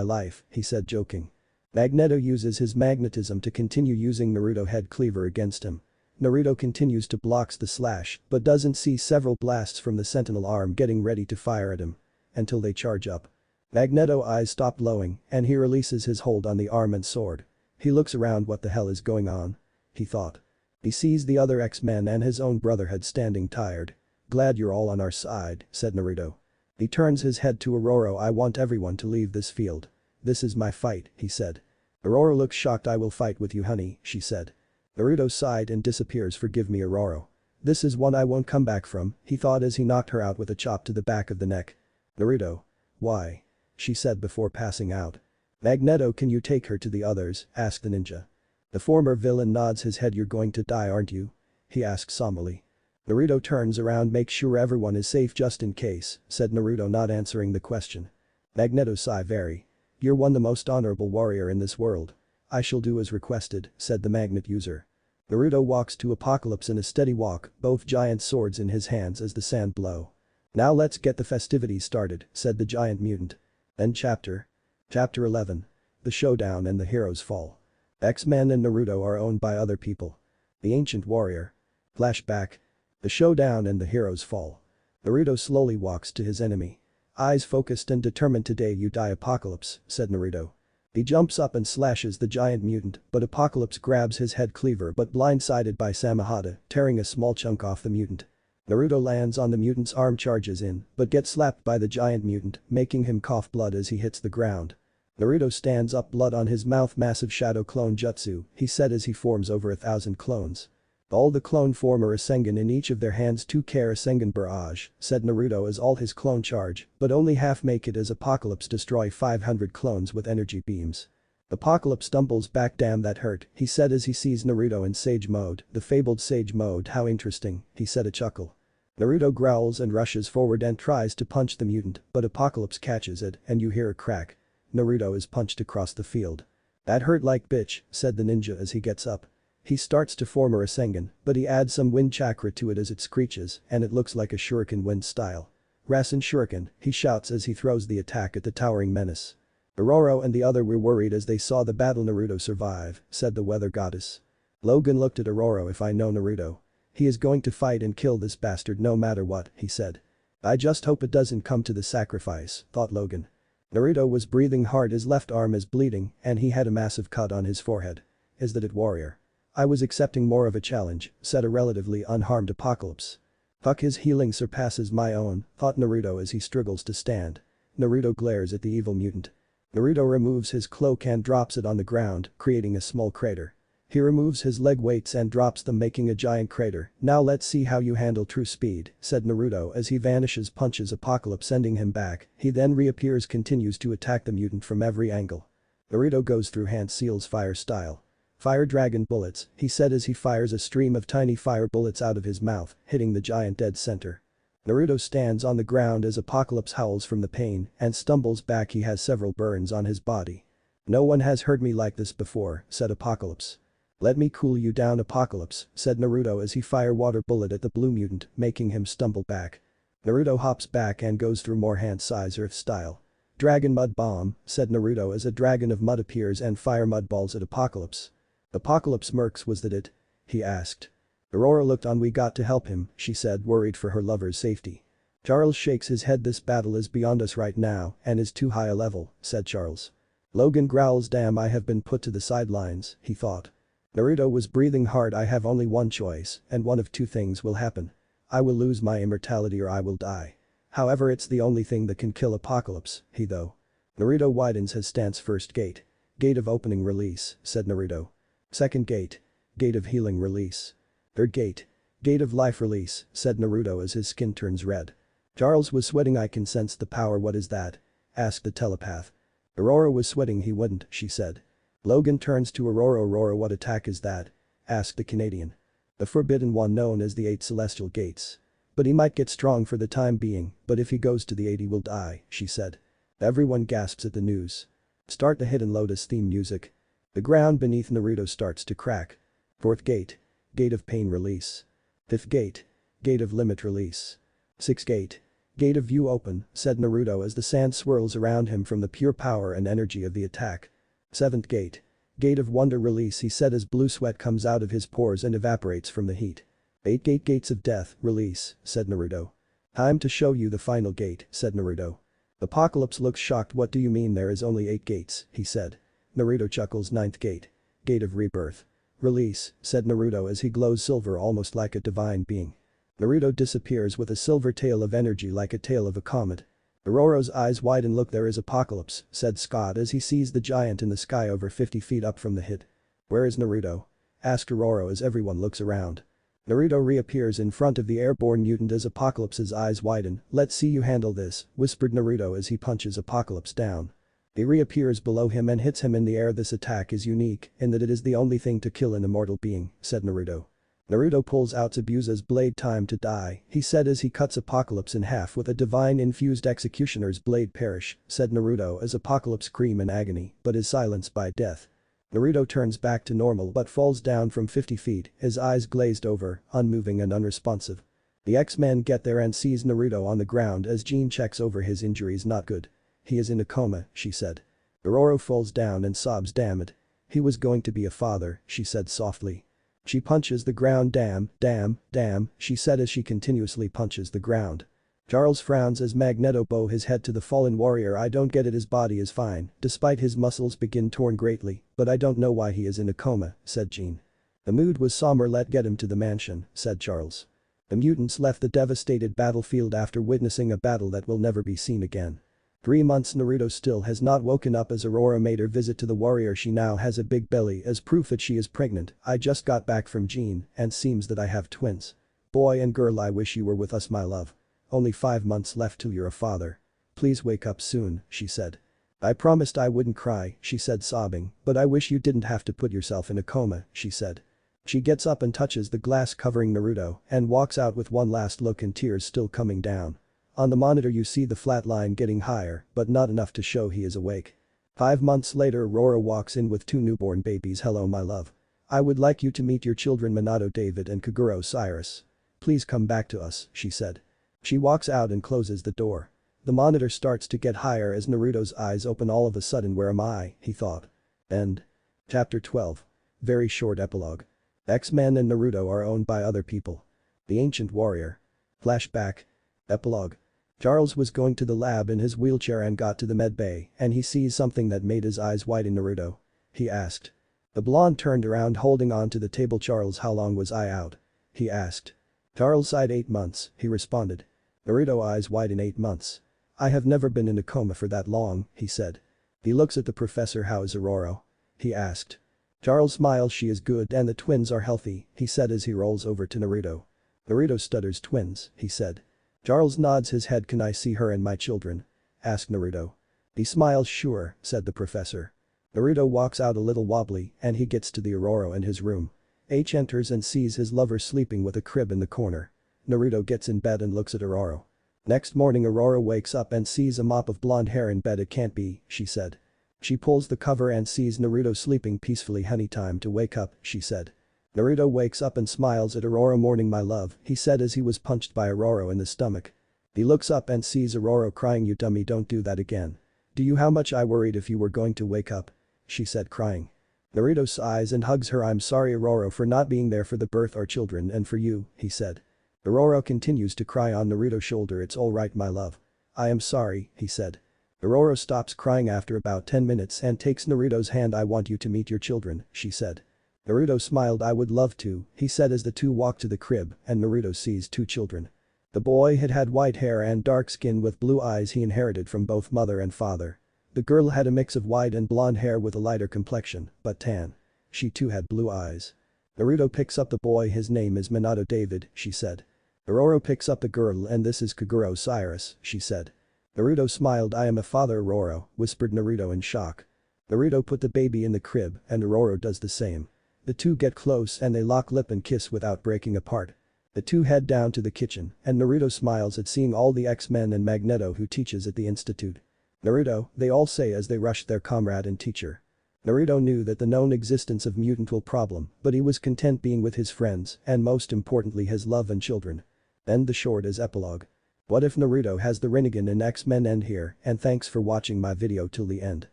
life, he said, joking. Magneto uses his magnetism to continue using Naruto head cleaver against him. Naruto continues to blocks the slash but doesn't see several blasts from the sentinel arm getting ready to fire at him. Until they charge up. Magneto eyes stop glowing and he releases his hold on the arm and sword. He looks around. What the hell is going on? He thought. He sees the other X-Men and his own brotherhood standing tired. Glad you're all on our side, said Naruto. He turns his head to Aurora. I want everyone to leave this field. This is my fight, he said. Aurora looks shocked. I will fight with you, honey, she said. Naruto sighed and disappears. Forgive me, Aurora. This is one I won't come back from, he thought as he knocked her out with a chop to the back of the neck. Naruto. Why? She said before passing out. Magneto, can you take her to the others? Asked the ninja. The former villain nods his head. You're going to die, aren't you? He asked somberly. Naruto turns around. Make sure everyone is safe just in case, said Naruto, not answering the question. Magneto sigh. Very. You're one the most honorable warrior in this world. I shall do as requested, said the magnet user. Naruto walks to Apocalypse in a steady walk, both giant swords in his hands as the sand blow. Now let's get the festivities started, said the giant mutant. End chapter. Chapter 11. The Showdown and the Heroes Fall. X-Men and Naruto are owned by other people. The Ancient Warrior. Flashback. The Showdown and the Heroes Fall. Naruto slowly walks to his enemy. Eyes focused and determined. Today you die, Apocalypse, said Naruto. He jumps up and slashes the giant mutant, but Apocalypse grabs his head cleaver but blindsided by Samahata, tearing a small chunk off the mutant. Naruto lands on the mutant's arm, charges in, but gets slapped by the giant mutant, making him cough blood as he hits the ground. Naruto stands up, blood on his mouth. Massive shadow clone jutsu, he said as he forms over 1,000 clones. All the clone form a Rasengan in each of their hands. 2K Rasengan barrage, said Naruto as all his clone charge, but only half make it as Apocalypse destroy 500 clones with energy beams. Apocalypse stumbles back. Damn, that hurt, he said as he sees Naruto in Sage mode, the fabled Sage mode. How interesting, he said, a chuckle. Naruto growls and rushes forward and tries to punch the mutant, but Apocalypse catches it and you hear a crack. Naruto is punched across the field. That hurt like bitch, said the ninja as he gets up. He starts to form a Rasengan, but he adds some wind chakra to it as it screeches and it looks like a shuriken wind style. Rasen shuriken, he shouts as he throws the attack at the towering menace. Aurora and the other were worried as they saw the battle. Naruto survive, said the weather goddess. Logan looked at Aurora. If I know Naruto. He is going to fight and kill this bastard no matter what, he said. I just hope it doesn't come to the sacrifice, thought Logan. Naruto was breathing hard. His left arm is bleeding and he had a massive cut on his forehead. Is that it, warrior? I was accepting more of a challenge, said a relatively unharmed Apocalypse. Fuck, his healing surpasses my own, thought Naruto as he struggles to stand. Naruto glares at the evil mutant. Naruto removes his cloak and drops it on the ground, creating a small crater. He removes his leg weights and drops them, making a giant crater. Now let's see how you handle true speed, said Naruto as he vanishes, punches Apocalypse, sending him back. He then reappears, continues to attack the mutant from every angle. Naruto goes through Hand Seal's fire style. Fire dragon bullets, he said as he fires a stream of tiny fire bullets out of his mouth, hitting the giant dead center. Naruto stands on the ground as Apocalypse howls from the pain and stumbles back. He has several burns on his body. No one has hurt me like this before, said Apocalypse. Let me cool you down, Apocalypse, said Naruto as he fire water bullet at the blue mutant, making him stumble back. Naruto hops back and goes through more hand-size earth style. Dragon mud bomb, said Naruto as a dragon of mud appears and fire mud balls at Apocalypse. Apocalypse smirks. Was that it? He asked. Aurora looked on. We got to help him, she said, worried for her lover's safety. Charles shakes his head. This battle is beyond us right now and is too high a level, said Charles. Logan growls. Damn, I have been put to the sidelines, he thought. Naruto was breathing hard. I have only one choice and one of two things will happen. I will lose my immortality or I will die. However, it's the only thing that can kill Apocalypse, he though. Naruto widens his stance. First gate. Gate of opening release, said Naruto. Second gate. Gate of healing release. Third gate. Gate of life release, said Naruto as his skin turns red. Charles was sweating. I can sense the power. What is that? asked the telepath. Aurora was sweating. He wouldn't, she said. Logan turns to Aurora. Aurora, what attack is that? Asked the Canadian. The forbidden one known as the 8 celestial gates. But he might get strong for the time being, but if he goes to the 8 he will die, she said. Everyone gasps at the news. Start the Hidden Lotus theme music. The ground beneath Naruto starts to crack. 4th gate. Gate of pain release. 5th gate. Gate of limit release. 6th gate. Gate of view open, said Naruto as the sand swirls around him from the pure power and energy of the attack. 7th gate. Gate of wonder release, he said as blue sweat comes out of his pores and evaporates from the heat. 8 gates of death, release, said Naruto. Time to show you the final gate, said Naruto. Apocalypse looks shocked. What do you mean there is only 8 gates, he said. Naruto chuckles. 9th gate. Gate of rebirth. Release, said Naruto as he glows silver almost like a divine being. Naruto disappears with a silver tail of energy like a tail of a comet. Aurora's eyes widen. Look, there is Apocalypse, said Scott as he sees the giant in the sky over 50 feet up from the hit. Where is Naruto? Asked Aurora as everyone looks around. Naruto reappears in front of the airborne mutant as Apocalypse's eyes widen. Let's see you handle this, whispered Naruto as he punches Apocalypse down. He reappears below him and hits him in the air. This attack is unique in that it is the only thing to kill an immortal being, said Naruto. Naruto pulls out Tsubusa's blade. Time to die, he said as he cuts Apocalypse in half with a divine-infused executioner's blade. Perish, said Naruto as Apocalypse screams in agony but is silenced by death. Naruto turns back to normal but falls down from 50 feet, his eyes glazed over, unmoving and unresponsive. The X-Men get there and sees Naruto on the ground as Jean checks over his injuries. Not good. He is in a coma, she said. Aurora falls down and sobs. Damn it. He was going to be a father, she said softly. She punches the ground. Damn, she said as she continuously punches the ground. Charles frowns as Magneto bows his head to the fallen warrior. I don't get it, his body is fine, despite his muscles begin torn greatly, but I don't know why he is in a coma, said Jean. The mood was somber. Let's get him to the mansion, said Charles. The mutants left the devastated battlefield after witnessing a battle that will never be seen again. 3 months. Naruto still has not woken up as Aurora made her visit to the warrior. She now has a big belly as proof that she is pregnant. I just got back from Jean and seems that I have twins. Boy and girl, I wish you were with us, my love. Only 5 months left till you're a father. Please wake up soon, she said. I promised I wouldn't cry, she said sobbing, but I wish you didn't have to put yourself in a coma, she said. She gets up and touches the glass covering Naruto and walks out with one last look and tears still coming down. On the monitor you see the flat line getting higher, but not enough to show he is awake. 5 months later, Aurora walks in with 2 newborn babies. Hello, my love. I would like you to meet your children, Minato David and Kaguro Cyrus. Please come back to us, she said. She walks out and closes the door. The monitor starts to get higher as Naruto's eyes open. All of a sudden, where am I, he thought. End. Chapter 12. Very short epilogue. X-Men and Naruto are owned by other people. The Ancient Warrior. Flashback. Epilogue. Charles was going to the lab in his wheelchair and got to the med bay and he sees something that made his eyes widen. Naruto? He asked. The blonde turned around holding on to the table. Charles, how long was I out? He asked. Charles sighed. 8 months, he responded. Naruto eyes widen. 8 months. I have never been in a coma for that long, he said. He looks at the professor. How is Aurora? He asked. Charles smiles. She is good and the twins are healthy, he said as he rolls over to Naruto. Naruto stutters. Twins, he said. Charles nods his head. Can I see her and my children? Asked Naruto. He smiles. Sure, said the professor. Naruto walks out a little wobbly and he gets to the Aurora in his room. H enters and sees his lover sleeping with a crib in the corner. Naruto gets in bed and looks at Aurora. Next morning, Aurora wakes up and sees a mop of blonde hair in bed. It can't be, she said. She pulls the cover and sees Naruto sleeping peacefully. Honey, time to wake up, she said. Naruto wakes up and smiles at Aurora. Morning, my love, he said as he was punched by Aurora in the stomach. He looks up and sees Aurora crying. You dummy, don't do that again. Do you how much I worried if you were going to wake up? She said crying. Naruto sighs and hugs her. I'm sorry, Aurora, for not being there for the birth of our children and for you, he said. Aurora continues to cry on Naruto's shoulder. It's all right, my love. I am sorry, he said. Aurora stops crying after about 10 minutes and takes Naruto's hand. I want you to meet your children, she said. Naruto smiled. I would love to, he said as the two walk to the crib and Naruto sees 2 children. The boy had white hair and dark skin with blue eyes he inherited from both mother and father. The girl had a mix of white and blonde hair with a lighter complexion, but tan. She too had blue eyes. Naruto picks up the boy. His name is Minato David, she said. Aurora picks up the girl. And this is Kaguro Cyrus, she said. Naruto smiled. I am a father, Roro, whispered Naruto in shock. Naruto put the baby in the crib and Roro does the same. The two get close and they lock lip and kiss without breaking apart. The two head down to the kitchen and Naruto smiles at seeing all the X-Men and Magneto who teaches at the institute. Naruto, they all say as they rush their comrade and teacher. Naruto knew that the known existence of mutant will problem, but he was content being with his friends and most importantly his love and children. End the short as epilogue. What if Naruto has the Rinnegan in X-Men? End here and thanks for watching my video till the end.